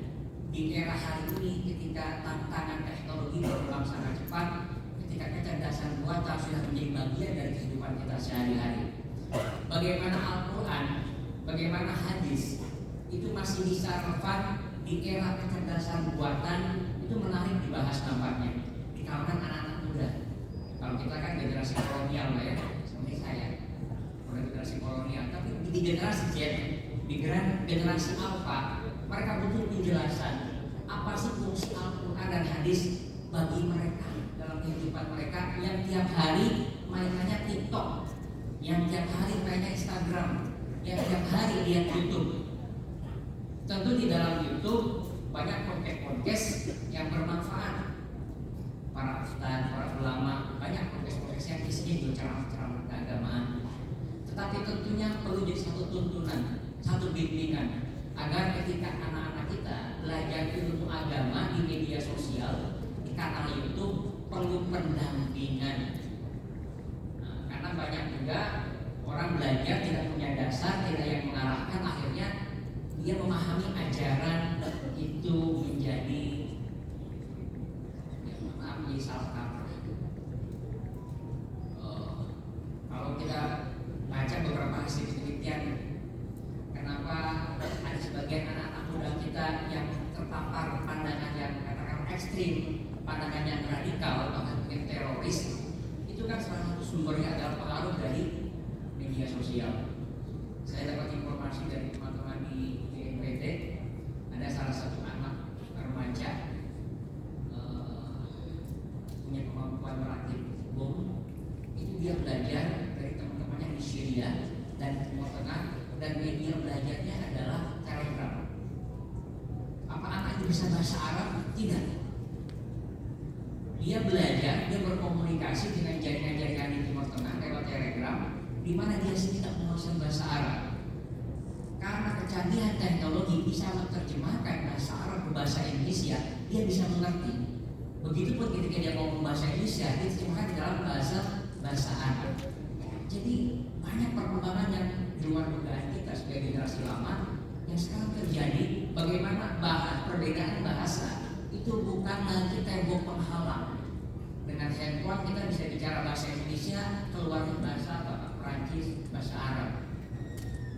di era hari ini ketika tantangan teknologi berkembang sangat cepat, ketika kecerdasan buatan sudah menjadi bagian dari kehidupan kita sehari-hari. Bagaimana Al-Quran, bagaimana hadis itu masih bisa relevan di era kecerdasan buatan, itu menarik dibahas nampaknya di kalangan anak-anak muda. Kalau kita kan generasi kolonial lah ya, seperti saya, bukan generasi kolonial, tapi di generasi Z, di generasi Alpha, mereka butuh penjelasan apa sih fungsi Al-Quran dan hadis bagi mereka dalam kehidupan mereka yang tiap hari mainannya TikTok, yang tiap hari mainnya Instagram, yang tiap hari lihat YouTube. Tentu di dalam YouTube banyak podcast yang bermanfaat. Para ustaz, para ulama, banyak podcast yang isinya itu ceramah-ceramah keagamaan. Tetapi tentunya perlu jadi satu tuntunan, satu bimbingan agar ketika anak-anak kita belajar ilmu agama di media sosial, di kanal YouTube, perlu pendampingan. Nah, karena banyak juga orang belajar tidak punya dasar, tidak yang mengarahkan, akhirnya dia memahami ajaran itu menjadi salah kaprah. Kalau kita baca beberapa hasil penelitian, kenapa ada sebagian anak-anak muda kita yang terpapar pandangan yang katakan ekstrim, pandangan yang radikal, bahkan mungkin teroris, itu kan salah satu sumbernya adalah pengaruh dari media sosial. Saya dapat informasi dari teman-teman di BNPT, ada salah satu anak remaja punya kemampuan merakit bom. Itu dia belajar dari teman-temannya di Syria dan Timur Tengah, dan media belajarnya adalah Telegram. Apa anak itu bisa bahasa Arab? Tidak. Dia belajar, dia berkomunikasi dengan jaringan-jaringan di Timur Tengah lewat Telegram, di mana dia tidak menguasai bahasa Arab. Karena kecanggihan teknologi bisa menerjemahkan bahasa Arab ke bahasa Indonesia, dia bisa mengerti. Begitupun ketika dia ngomong bahasa Indonesia, dia terjemahkan dalam bahasa Arab. Jadi banyak perkembangan yang di luar dugaan kita sebagai generasi lama yang sekarang terjadi. Bagaimana perbedaan bahasa itu bukan lagi tembok penghalang. Dengan handphone kita bisa bicara bahasa Indonesia, keluarnya bahasa Perancis, bahasa Arab.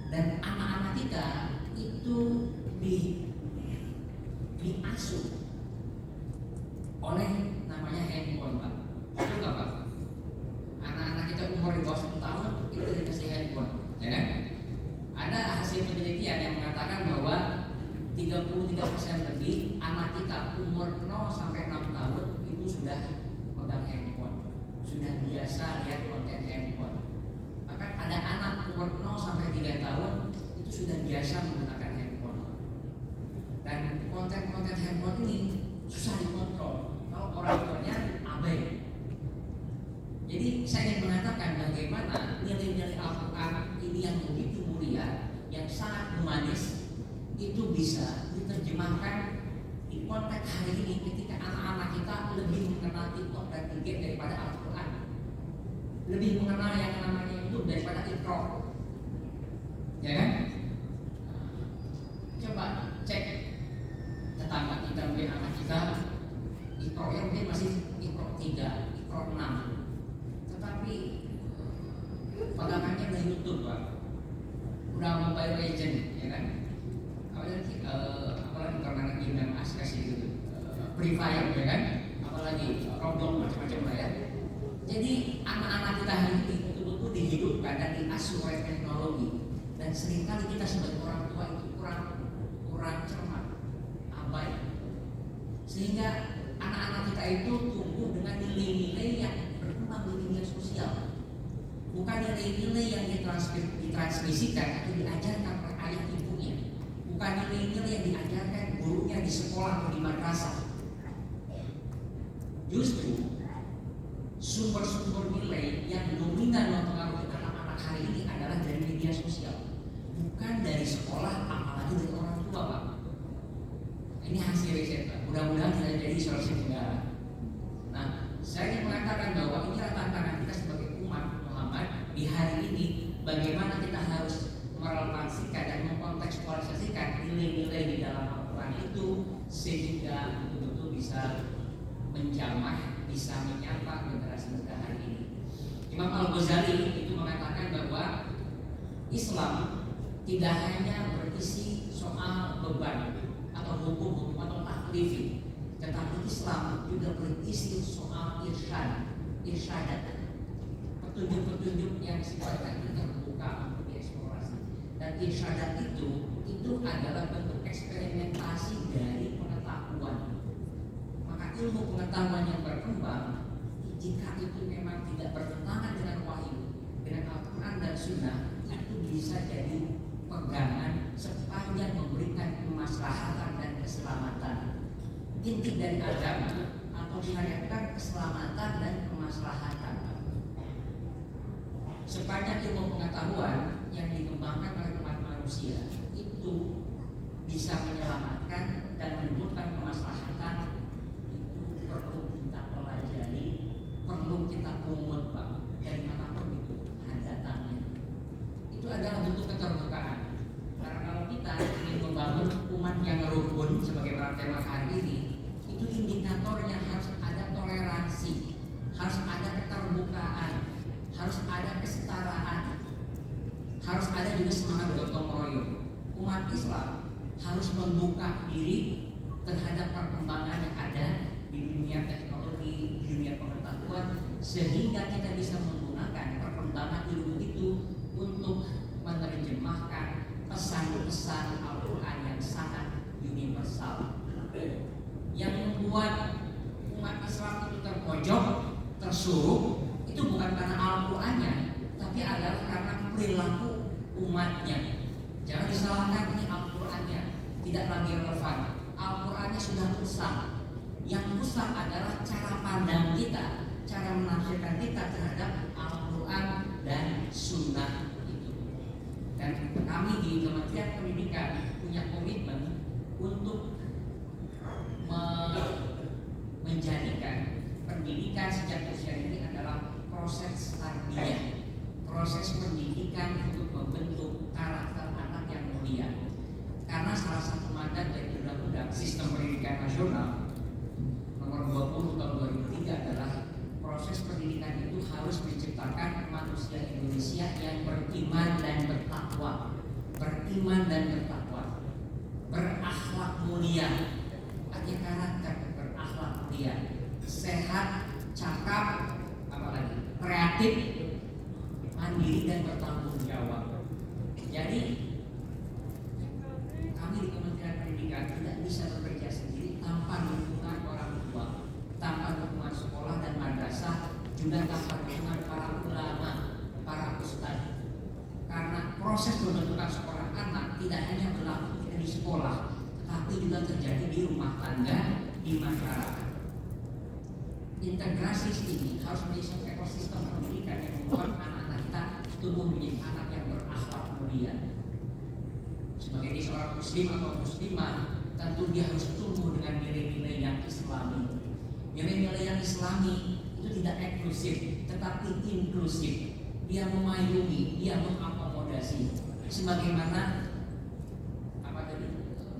Dan anak-anak kita itu diasuh oleh namanya handphone, Pak. Itu nggak, Pak? Anak-anak kita umur di bawah 10 tahun itu dikasih handphone, ya kan? Ada hasil penelitian yang mengatakan bahwa 33% lebih anak kita umur 0 sampai 6 tahun itu sudah megang handphone, sudah biasa lihat konten handphone. Bahkan ada anak umur 0 sampai 3 tahun itu sudah biasa menggunakan handphone. Dan konten-konten handphone ini susah dikontrol kalau orang tuanya abai. Jadi saya ingin mengatakan bagaimana nilai-nilai Al-Quran ini yang begitu mulia, yang sangat humanis, itu bisa diterjemahkan di konteks hari ini ketika anak-anak kita lebih mengenal TikTok dan IG daripada Al-Quran, lebih mengenal yang namanya YouTube daripada Iqra, ya kan? Coba cek tetangga kita, mungkin anak kita Iqra yang mungkin masih Iqra 3, Iqra 6, tetapi pegangannya udah YouTube, Pak, udah Mobile Legend, ya kan? Apalagi permainan game yang asik gitu, Free Fire, ya kan? Apalagi Roblox, macam-macam lah ya. Jadi anak-anak kita hari ini betul-betul dihidupkan dan diasuh oleh teknologi, dan seringkali kita sebagai orang tua itu kurang cermat, abai, sehingga anak-anak kita itu tumbuh dengan nilai-nilai yang berkembang di media sosial, bukan nilai-nilai yang ditransmisikan atau diajarkan oleh ayah ibunya, bukan nilai-nilai yang diajarkan gurunya di sekolah atau di madrasah. Justru sumber-sumber nilai yang dominan mempengaruhi anak-anak hari ini adalah dari media sosial, bukan dari sekolah, apalagi dari orang tua, Pak. Ini hasil riset, Pak. Mudah-mudahan tidak jadi solusi negara. Nah, saya ingin mengatakan bahwa inilah tantangan kita sebagai umat Muhammad di hari ini. Bagaimana kita harus merelevansikan dan mengkontekstualisasikan nilai-nilai di dalam Al-Quran itu sehingga betul-betul bisa menjamah, bisa menyapa generasi muda hari ini. Imam Al-Ghazali itu mengatakan bahwa Islam tidak hanya berisi soal beban atau hukum atau taklifi, tetapi Islam juga berisi soal irsyadat, petunjuk-petunjuk yang sifatnya terbuka untuk dieksplorasi. Dan irsyadat itu adalah bentuk eksperimentasi dari pengetahuan. Maka ilmu pengetahuan yang berkembang, jika itu memang tidak bertentangan dengan wahyu, dengan Al-Quran dan Sunnah, itu bisa jadi pegangan sepanjang memberikan kemaslahatan dan keselamatan. Inti dari agama atau syariatkan keselamatan dan kemaslahatan. Sepanjang ilmu pengetahuan yang dikembangkan oleh umat manusia itu bisa menyelamatkan dan menimbulkan kemaslahatan, itu perlu kita pelajari, perlu kita pungut, Pak, dari manapun itu datangnya. Itu adalah bentuk keterbukaan. Karena kalau kita ingin membangun umat yang rukun sebagai tema hari ini, itu indikatornya harus ada toleransi, harus ada keterbukaan, harus ada kesetaraan, harus ada juga semangat gotong royong. Umat Islam harus membuka diri terhadap perkembangan yang ada di dunia teknologi, di dunia pengetahuan, sehingga kita bisa menggunakan perkembangan ilmu itu untuk menerjemahkan pesan-pesan Al-Quran yang sangat universal, yang membuat umat Islam itu terpojok, tersuruh. Itu bukan karena Al-Qurannya, tapi adalah karena perilaku umatnya. Jangan disalahkan, ini Al-Qurannya tidak lagi relevan. Al-Qurannya sudah usang. Yang usang adalah cara pandang kita, cara menafsirkan kita terhadap Al-Quran dan Sunnah itu. Dan kami di Kementerian Pendidikan punya komitmen untuk menjadikan pendidikan sejak usia ini adalah proses tarbiyah, proses pendidikan untuk membentuk karakter anak yang mulia. Karena salah satu mandat dari Undang-Undang Sistem Pendidikan Nasional nomor 20 tahun 2003 adalah proses pendidikan itu harus menciptakan manusia Indonesia yang beriman dan bertakwa, berakhlak mulia, artinya karakter berakhlak mulia, sehat, cakap, apalagi kreatif, mandiri dan bertanggung jawab. Jadi kami di Kementerian Pendidikan tidak bisa bekerja sendiri tanpa dukungan orang tua, tanpa dukungan sekolah dan madrasah, juga tanpa dukungan para ulama, para ustadz. Karena proses pembentukan seorang anak tidak hanya berlaku di sekolah, tetapi juga terjadi di rumah tangga, di masyarakat. Integrasi ini harus menjadi suatu ekosistem pendidikan yang membuat anak-anak kita tumbuh menjadi anak yang berakhlak mulia. Sebagai seorang muslim atau muslimah, tentu dia harus tumbuh dengan nilai-nilai yang islami. Nilai-nilai yang islami itu tidak eksklusif, tetapi inklusif. Dia memayungi, dia mengakomodasi. Sebagaimana apa tadi,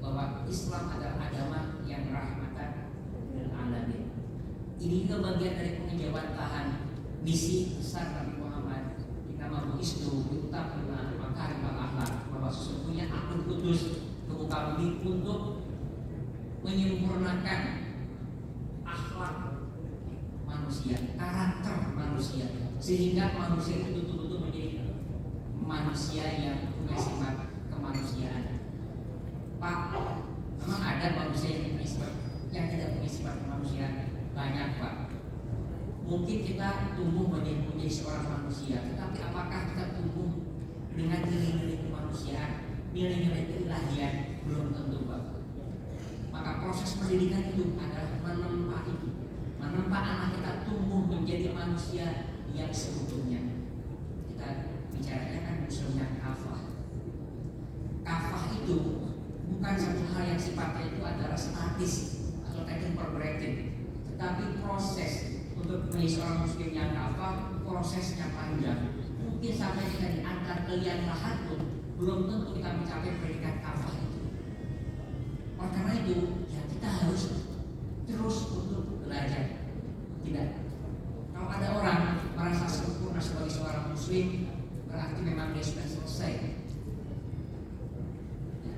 bahwa Islam adalah agama yang rahmatan lil alamin. Ini juga bagian dari pengejawantahan misi besar Nabi Muhammad. Nama Buistu Utamina Makarim al-Akhlak, bahwa sesungguhnya aku diutus ke muka bumi untuk menyempurnakan akhlak manusia, karakter manusia, sehingga manusia itu betul-betul menjadi manusia yang punya sifat kemanusiaan. Pak, memang ada manusia yang punya sifat, yang tidak punya sifat kemanusiaan? Banyak, Pak. Mungkin kita tumbuh menjadi seorang manusia, tetapi apakah kita tumbuh dengan nilai-nilai kemanusiaan, nilai-nilai keilahian? Belum tentu, Pak. Maka proses pendidikan itu adalah menempa anak kita tumbuh menjadi manusia yang seutuhnya. Kita bicaranya kan unsurnya kafah. Kafah itu bukan satu hal yang sifatnya itu adalah statis atau taken for granted, tetapi proses untuk menjadi seorang muslim yang kafah, prosesnya panjang. Mungkin sampai kita diangkat ke liang lahat pun belum tentu kita mencapai predikat kafah itu. Oleh karena itu, ya kita harus terus untuk belajar. Tidak. Kalau ada orang merasa sempurna sebagai seorang muslim, berarti memang dia sudah selesai. Ya.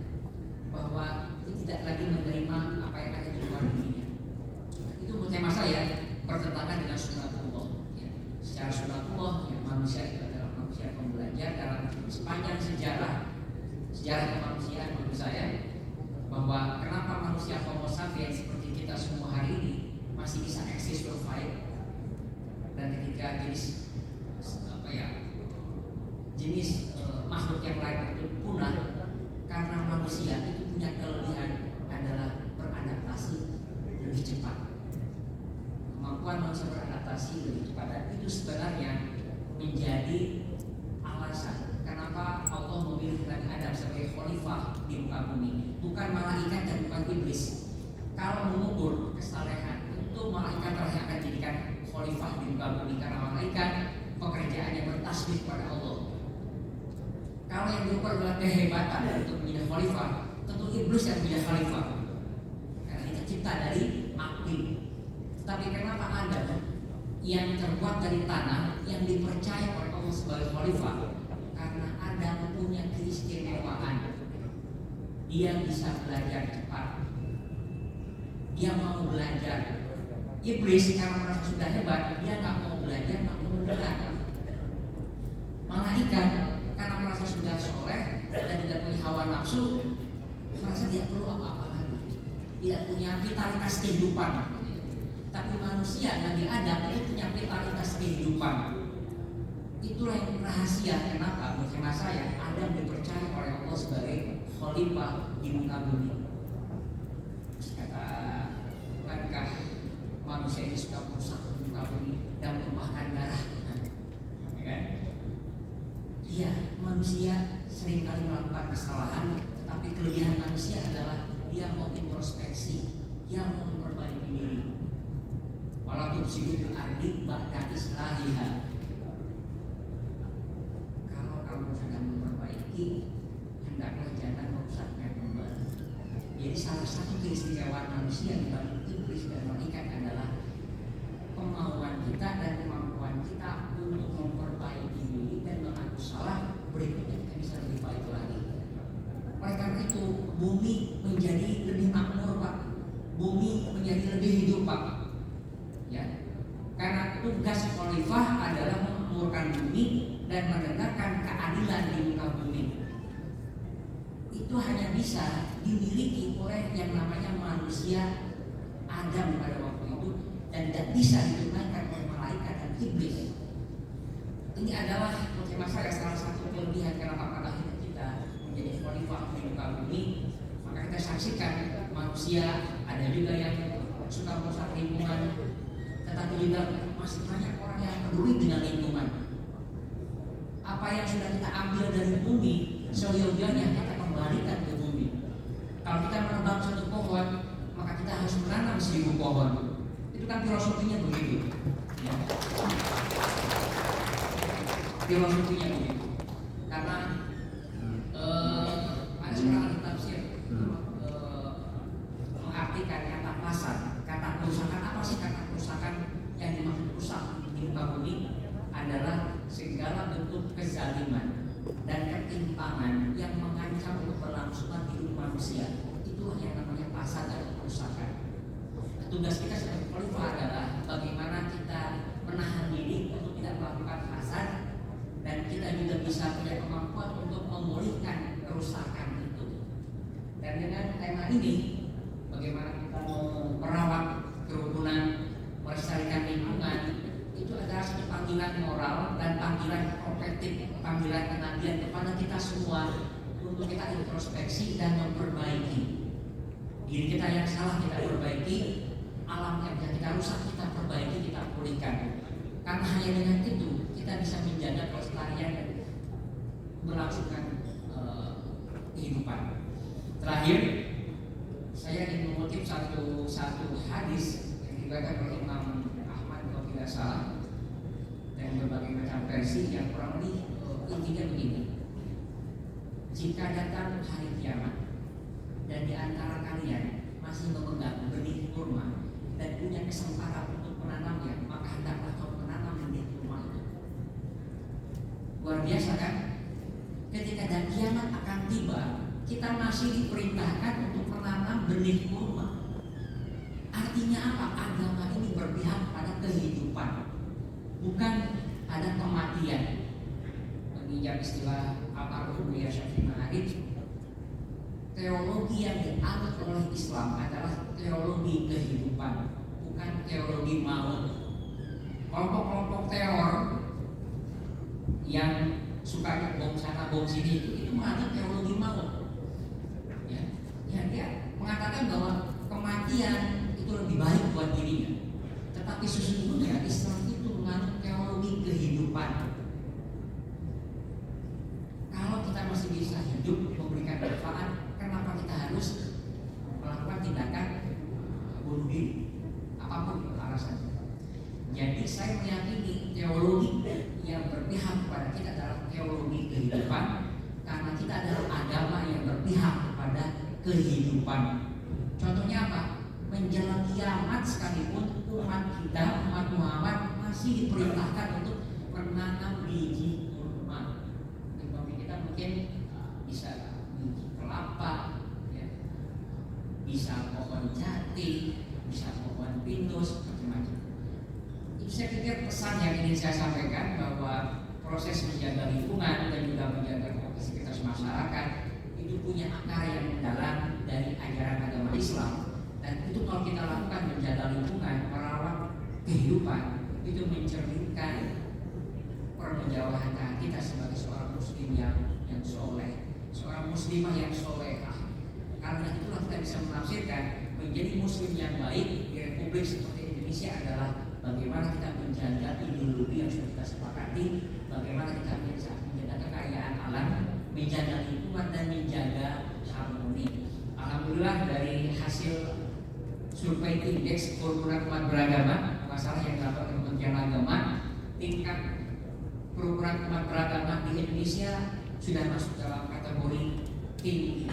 Bahwa dia tidak lagi menerima apa yang ada di luar dirinya. Itu tema saya, bertentangan dengan sunatullah. Ya. Secara sunatullah, ya, manusia itu adalah manusia pembelajar dalam sepanjang sejarah kemanusiaan menurut saya, bahwa kenapa manusia Homo sapiens seperti kita semua hari ini masih bisa eksis survive, dan ketika jenis makhluk yang lain itu punah, karena manusia itu punya kelebihan adalah beradaptasi lebih cepat. Kemampuan manusia beradaptasi lebih cepat, dan itu sebenarnya menjadi alasan kenapa Allah memilih Nabi Adam sebagai khalifah di muka bumi, bukan malaikat dan bukan iblis. Kalau mengukur kesalehan, itu malaikat yang akan dijadikan khalifah di muka bumi, karena malaikat pekerjaannya bertasbih kepada Allah. Kalau yang diukur adalah kehebatan untuk menjadi khalifah, tentu iblis yang menjadi khalifah, karena kita cipta dari api. Tapi kenapa Adam yang terbuat dari tanah yang dipercaya oleh Allah sebagai khalifah? Karena Adam punya keistimewaan. Dia bisa belajar cepat. Dia mau belajar. Iblis karena merasa sudah hebat, dia nggak mau belajar, nggak mau belajar. Malaikat karena merasa sudah soleh dan tidak punya hawa nafsu, merasa tidak perlu apa-apa lagi, tidak punya vitalitas kehidupan. Tapi manusia Nabi Adam itu punya vitalitas kehidupan. Itulah yang rahasia kenapa menurut saya Adam dipercaya oleh Allah sebagai khalifah di muka bumi. Kata, bukankah manusia ini sudah merusak muka bumi dan menumpahkan darah? Ya kan? Iya, manusia seringkali melakukan kesalahan, tetapi kelebihan manusia adalah dia mau introspeksi, dia mau memperbaiki diri. Walaupun sibuk ardi ba'da islahiha. Kalau kamu sedang memperbaiki, hendaklah jangan merusaknya kembali. Jadi salah satu keistimewaan manusia dibanding iblis dan malaikat adalah kemauan kita dan kemampuan kita untuk memperbaiki diri dan mengaku salah, berikutnya kita bisa lebih baik lagi. Oleh karena itu bumi menjadi lebih makmur, Pak. Bumi menjadi lebih hidup, Pak. Ya, karena tugas khalifah adalah memakmurkan bumi dan menegakkan keadilan di muka bumi. Itu hanya bisa dimiliki oleh yang namanya manusia Adam pada waktu itu, dan tidak bisa ditunaikan oleh malaikat dan iblis. Ini adalah menurut saya salah satu kelebihan kenapa pada akhirnya kita menjadi khalifah di muka bumi. Maka kita saksikan manusia ada juga yang suka merusak lingkungan, tetapi juga masih banyak orang yang peduli dengan lingkungan. Apa yang sudah kita ambil dari bumi, seyogianya kita kembalikan ke bumi. Kalau kita menebang satu pohon, maka kita harus menanam 1000 pohon. Itu kan filosofinya begitu. Ya. Filosofinya begitu. Karena ada seorang ahli tafsir mengartikan kata pasar, kata kerusakan. Apa sih kata kerusakan? Yang dimaksud rusak di muka bumi adalah segala bentuk kezaliman dan ketimpangan yang mengancam keberlangsungan hidup manusia. Itulah yang namanya pasar dan kerusakan. Tugas kita sebagai khalifah adalah bagaimana kita menahan diri untuk tidak melakukan pasar, dan kita juga bisa punya kemampuan untuk memulihkan kerusakan itu. Dan dengan tema ini, bagaimana kita merawat kerukunan, melestarikan lingkungan, itu adalah satu panggilan moral dan panggilan profetik, panggilan kenabian kepada kita semua untuk kita introspeksi dan memperbaiki diri kita yang salah, kita perbaiki, alam yang kita rusak kita perbaiki, kita pulihkan. Karena hanya dengan itu kita bisa menjaga kelestarian dan berlangsungkan kehidupan. Terakhir, saya ingin mengutip satu hadis yang diriwayatkan oleh Imam Ahmad kalau tidak salah, dan berbagai macam versi yang kurang lebih intinya begini: jika datang hari kiamat dan di antara kalian masih memegang benih kurma dan punya kesempatan untuk menanamnya, maka hendaklah kau menanam benih kurma itu. Luar biasa kan? Ketika dan kiamat akan tiba, kita masih diperintahkan untuk menanam benih kurma. Artinya apa? Agama ini berpihak pada kehidupan, bukan ada kematian. Meminjam istilah almarhum Buya Syafi'i Ma'arif, teologi yang dianut oleh Islam adalah teologi kehidupan, bukan teologi maut. Kelompok-kelompok teror yang suka bom sana bom sini itu menganut teologi maut. Ya, dia mengatakan bahwa kematian itu lebih baik buat dirinya. Tetapi sesungguhnya Islam itu menganut teologi kehidupan. Kalau kita masih bisa hidup memberikan manfaat, kenapa kita harus melakukan tindakan bunuh diri? Apapun itu alasannya. Jadi saya meyakini teologi yang berpihak kepada kita adalah teologi kehidupan, karena kita adalah agama yang berpihak kepada kehidupan. Contohnya apa? Menjelang kiamat sekalipun umat kita, umat Muhammad masih diperintahkan untuk menanam biji kurma. Bagi kita mungkin bisa biji kelapa, ya, bisa pohon jati, bisa pohon pinus, macam-macam. Itu saya pikir pesan yang ingin saya sampaikan, bahwa proses menjaga lingkungan dan juga menjaga aktivitas masyarakat itu punya akar yang mendalam dari ajaran agama Islam. Dan itu kalau kita lakukan, menjaga lingkungan, merawat kehidupan, itu mencerminkan permujawahan kita sebagai seorang muslim yang soleh, seorang muslimah yang solehah. Karena itulah kita bisa menafsirkan menjadi muslim yang baik di Republik seperti Indonesia adalah bagaimana kita menjaga ideologi yang sudah kita sepakati, bagaimana kita bisa menjaga kekayaan alam, menjaga lingkungan dan menjaga harmoni. Alhamdulillah dari hasil survei indeks kerukunan umat beragama, masalah yang dilakukan oleh Kementerian Agama, tingkat kerukunan umat beragama di Indonesia sudah masuk dalam kategori tinggi.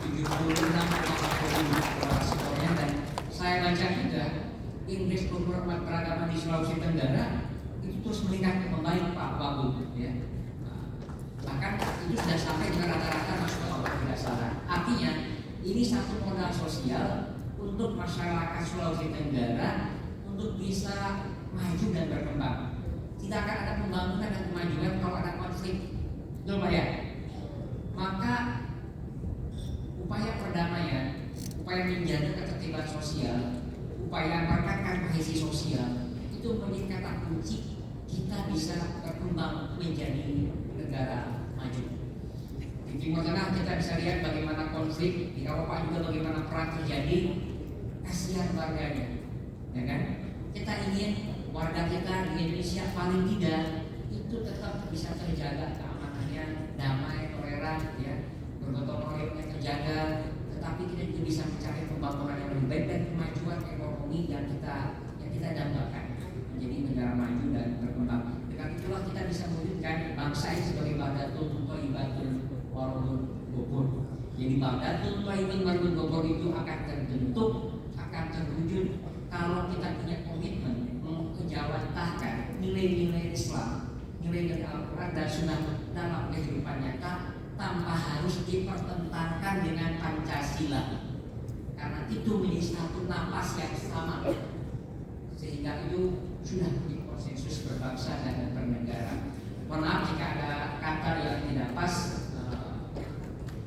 76,4 skornya, dan saya baca juga indeks kerukunan umat beragama di Sulawesi Tenggara itu terus meningkat membaik, Pak Wagub, ya. Bahkan itu sudah sampai dengan rata-rata masuk ke bawah tidak salah. Artinya ini satu modal sosial untuk masyarakat Sulawesi Tenggara untuk bisa maju dan berkembang. Tidak akan ada pembangunan dan kemajuan kalau ada konflik, betul Pak ya? Maka upaya perdamaian, upaya menjaga ketertiban sosial, upaya merekatkan kohesi sosial itu menjadi kata kunci kita bisa berkembang menjadi negara maju. Di Timur Tengah kita bisa lihat bagaimana konflik, di Eropa juga bagaimana perang terjadi. Kasihan warganya, ya kan? Kita ingin warga kita di Indonesia paling tidak itu tetap bisa terjaga keamanannya, damai, toleran, ya, bergotong royongnya terjaga. Tetapi kita juga bisa mencari pembangunan yang lebih baik dan kemajuan ekonomi yang kita dambakan menjadi negara maju dan berkembang. Dengan itulah kita bisa mewujudkan bangsa ini sebagai Baldatun Thayyibatun Warabun Gofur. Jadi Baldatun Thayyibatun Warabun Gofur itu akan terbentuk, akan terwujud kalau kita punya komitmen menjawantahkan nilai-nilai Islam, nilai dari Al-Quran dan Sunnah dalam kehidupan nyata tanpa harus dipertentangkan dengan Pancasila, karena itu menjadi satu napas yang sama, sehingga itu sudah menjadi konsensus berbangsa dan bernegara. Mohon maaf jika ada kata yang tidak pas,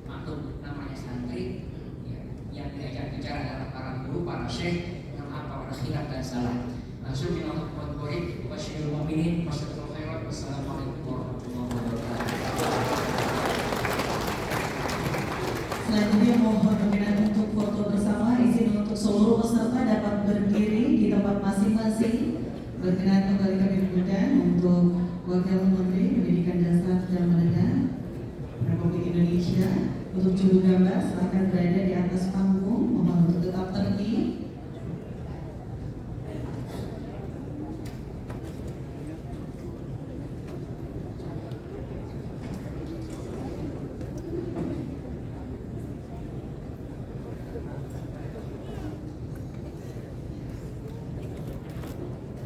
maklum namanya santri, ya, yang diajak bicara adalah para guru, para syekh, yang apa pada khilaf dan salah. Langsung minal mu'min wa syirul mu'minin wassalamualaikum warahmatullahi wabarakatuh. Selanjutnya mohon berkenan untuk foto bersama. Izin untuk seluruh peserta dapat berdiri di tempat masing-masing. Berkenan kembali kami undang untuk Wakil Menteri Pendidikan Dasar dan Menengah Republik Indonesia. Untuk juru gambar silakan berada di atas panggung. Mohon untuk tetap terdiam.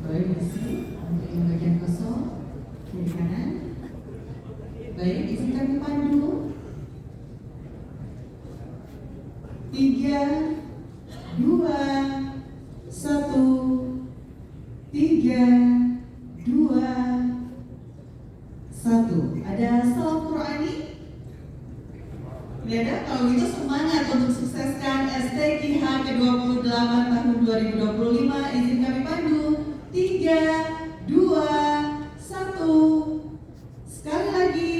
Baik, isi untuk yang bagian kosong kiri kanan. Baik, isi kami pandu. 3, 2, 1. 3, 2, 1. Ada salam Qur'ani? Ini ada. Kalau gitu semangat untuk sukseskan STQH ke-28 tahun 2025. Izin kami pandu. 3, 2, 1. Sekali lagi.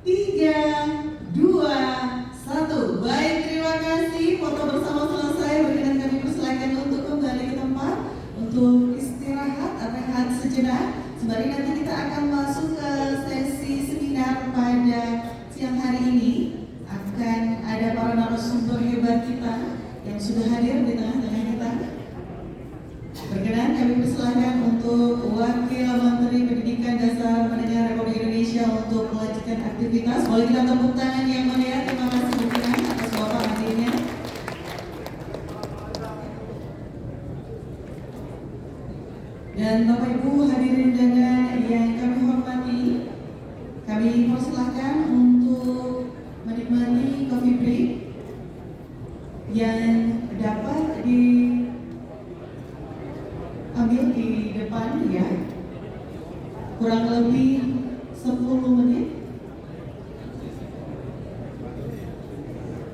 3, 2, 1. Baik, terima kasih. Foto bersama selesai. Berkenan kami persilakan untuk kembali ke tempat untuk istirahat, rehat sejenak. Sembari nanti kita akan masuk ke sesi seminar pada siang hari ini. Akan ada para narasumber hebat kita yang sudah hadir di tengah-tengah kita. Berkenan kami persilakan untuk Wakil Menteri Pendidikan Dasar Menengah Republik Indonesia untuk melanjutkan aktivitas. Boleh kita tepuk tangan yang meriah. Terima kasih berkenan atas bapak hadirnya. Dan Bapak Ibu hadirin undangan yang kami hormati, kami persilakan untuk menikmati coffee break yang dapat diambil di depan ya, kurang lebih 10 menit.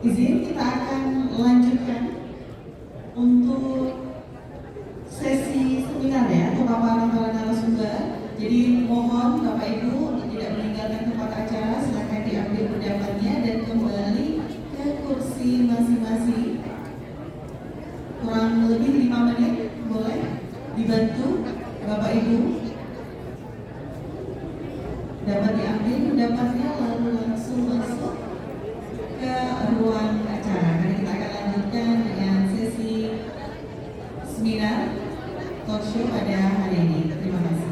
Izin kita akan lanjutkan untuk sesi seminar ya, pemaparan para narasumber. Jadi mohon Bapak Ibu untuk tidak meninggalkan tempat acara, silakan diambil pendapatnya dan kembali ke kursi masing-masing. Kurang lebih 5 menit, boleh dibantu Bapak Ibu dapat diambil pendapatnya lalu langsung masuk ke ruang acara. Karena kita akan lanjutkan dengan sesi seminar talk show pada hari ini. Terima kasih.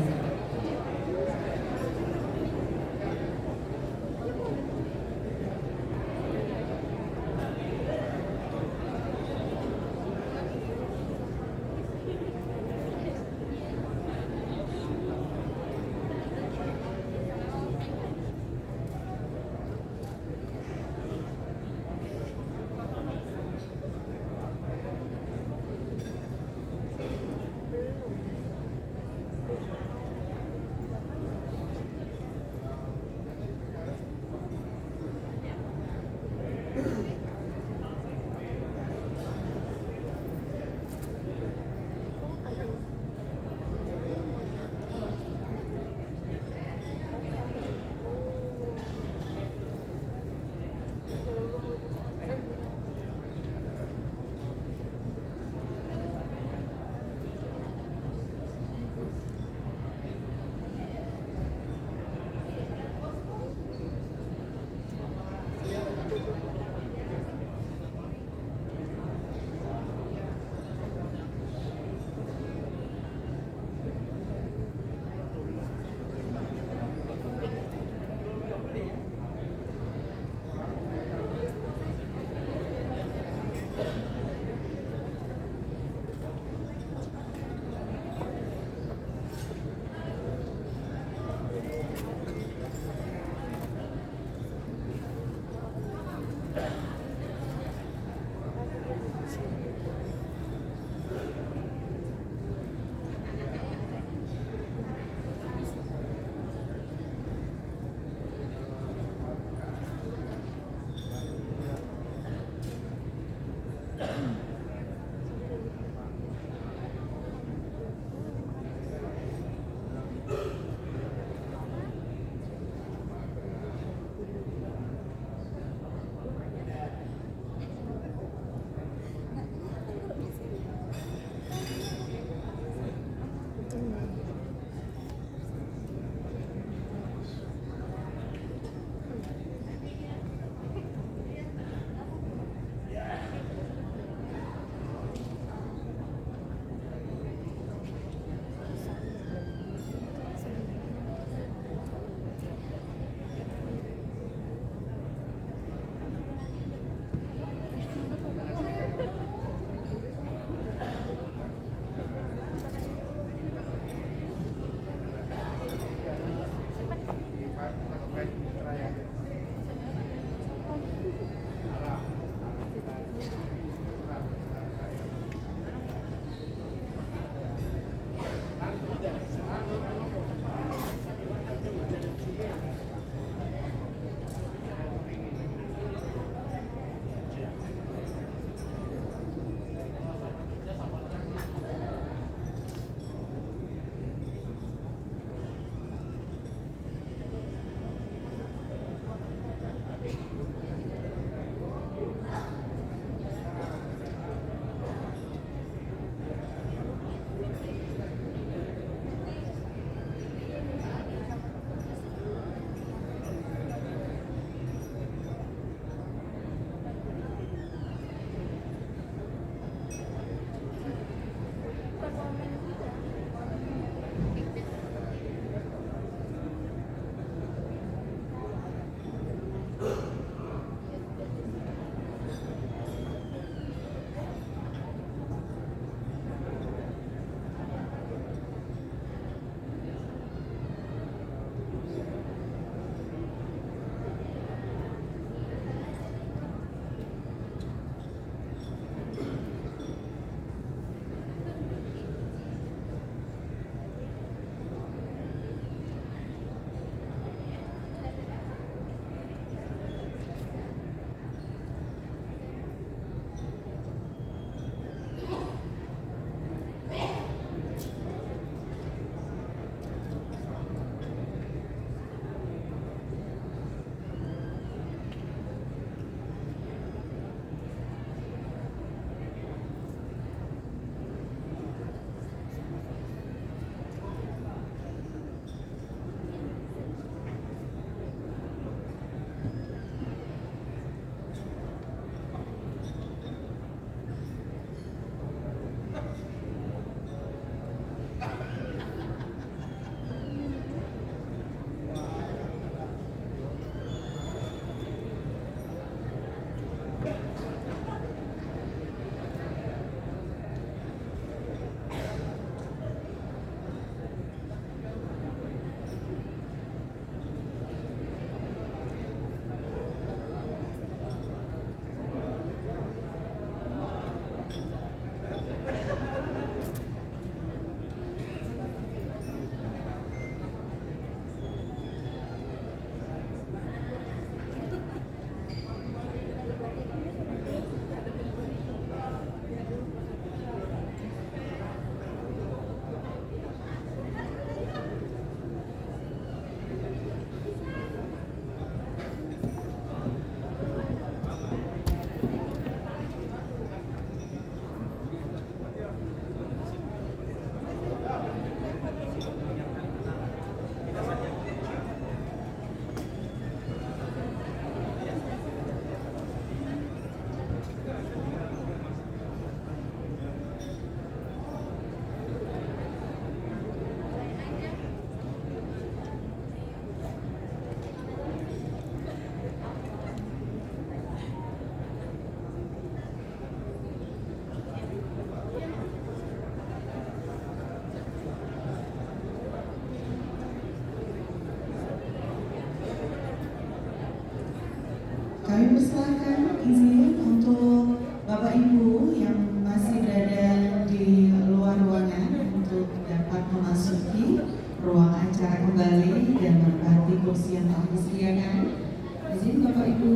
persilahkan izin untuk Bapak Ibu yang masih berada di luar ruangan untuk dapat memasuki ruang acara kembali dan menempati kursi yang telah disediakan. Izin Bapak Ibu,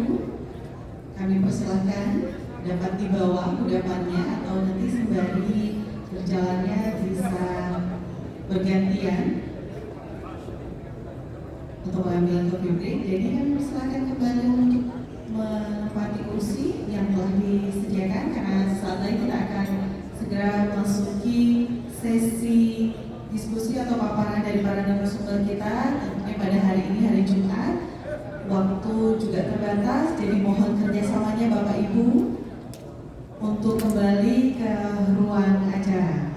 kami persilahkan dapat dibawa kudapannya atau nanti sembari berjalannya bisa bergantian untuk mengambil coffee break. Jadi kami persilahkan kembali untuk menempati kursi yang telah disediakan karena saat lagi kita akan segera memasuki sesi diskusi atau paparan dari para narasumber kita. Tentunya pada hari ini hari Jumat, waktu juga terbatas, jadi mohon kerjasamanya Bapak Ibu untuk kembali ke ruang acara.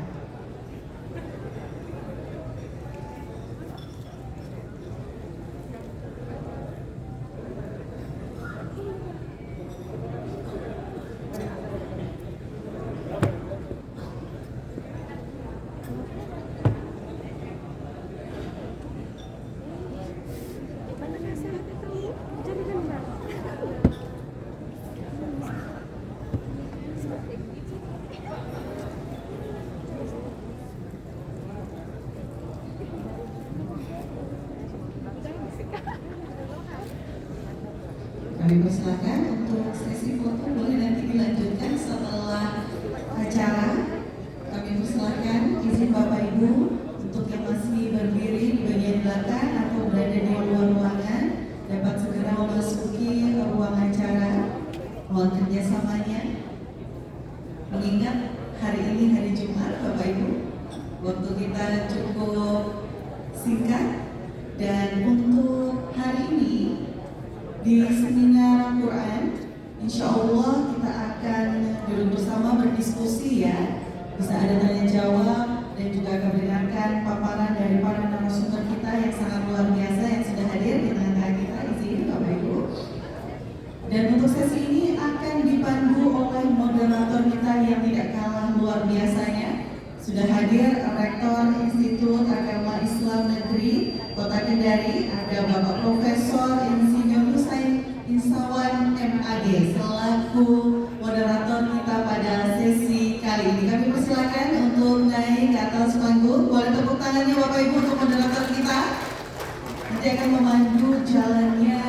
Kami persilakan untuk sesi foto boleh nanti dilanjutkan setelah acara. Kami persilakan izin Bapak Ibu untuk yang masih berdiri di bagian belakang atau berada di luar ruangan dapat segera memasuki ruang acara. Mohon kerjasamanya. Mengingat hari ini hari Jumat Bapak Ibu, waktu kita cukup singkat dan untuk hari ini di seminar Quran, insya Allah kita akan duduk bersama berdiskusi ya. Bisa ada tanya jawab dan juga akan mendengarkan paparan dari para narasumber kita yang sangat luar biasa yang sudah hadir di tengah-tengah kita. Izin Bapak Ibu. Dan untuk sesi ini akan dipandu oleh moderator kita yang tidak kalah luar biasanya. Sudah hadir Rektor Institut Agama Islam Negeri Kota Kendari, ada Bapak Profesor Insinyur Husain Insawan MAG selaku moderator kita pada sesi kali ini. Kami persilakan untuk naik ke atas panggung. Boleh tepuk tangannya Bapak Ibu untuk moderator kita. Nanti akan memandu jalannya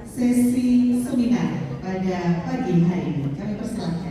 sesi seminar pada pagi hari ini. Kami persilakan.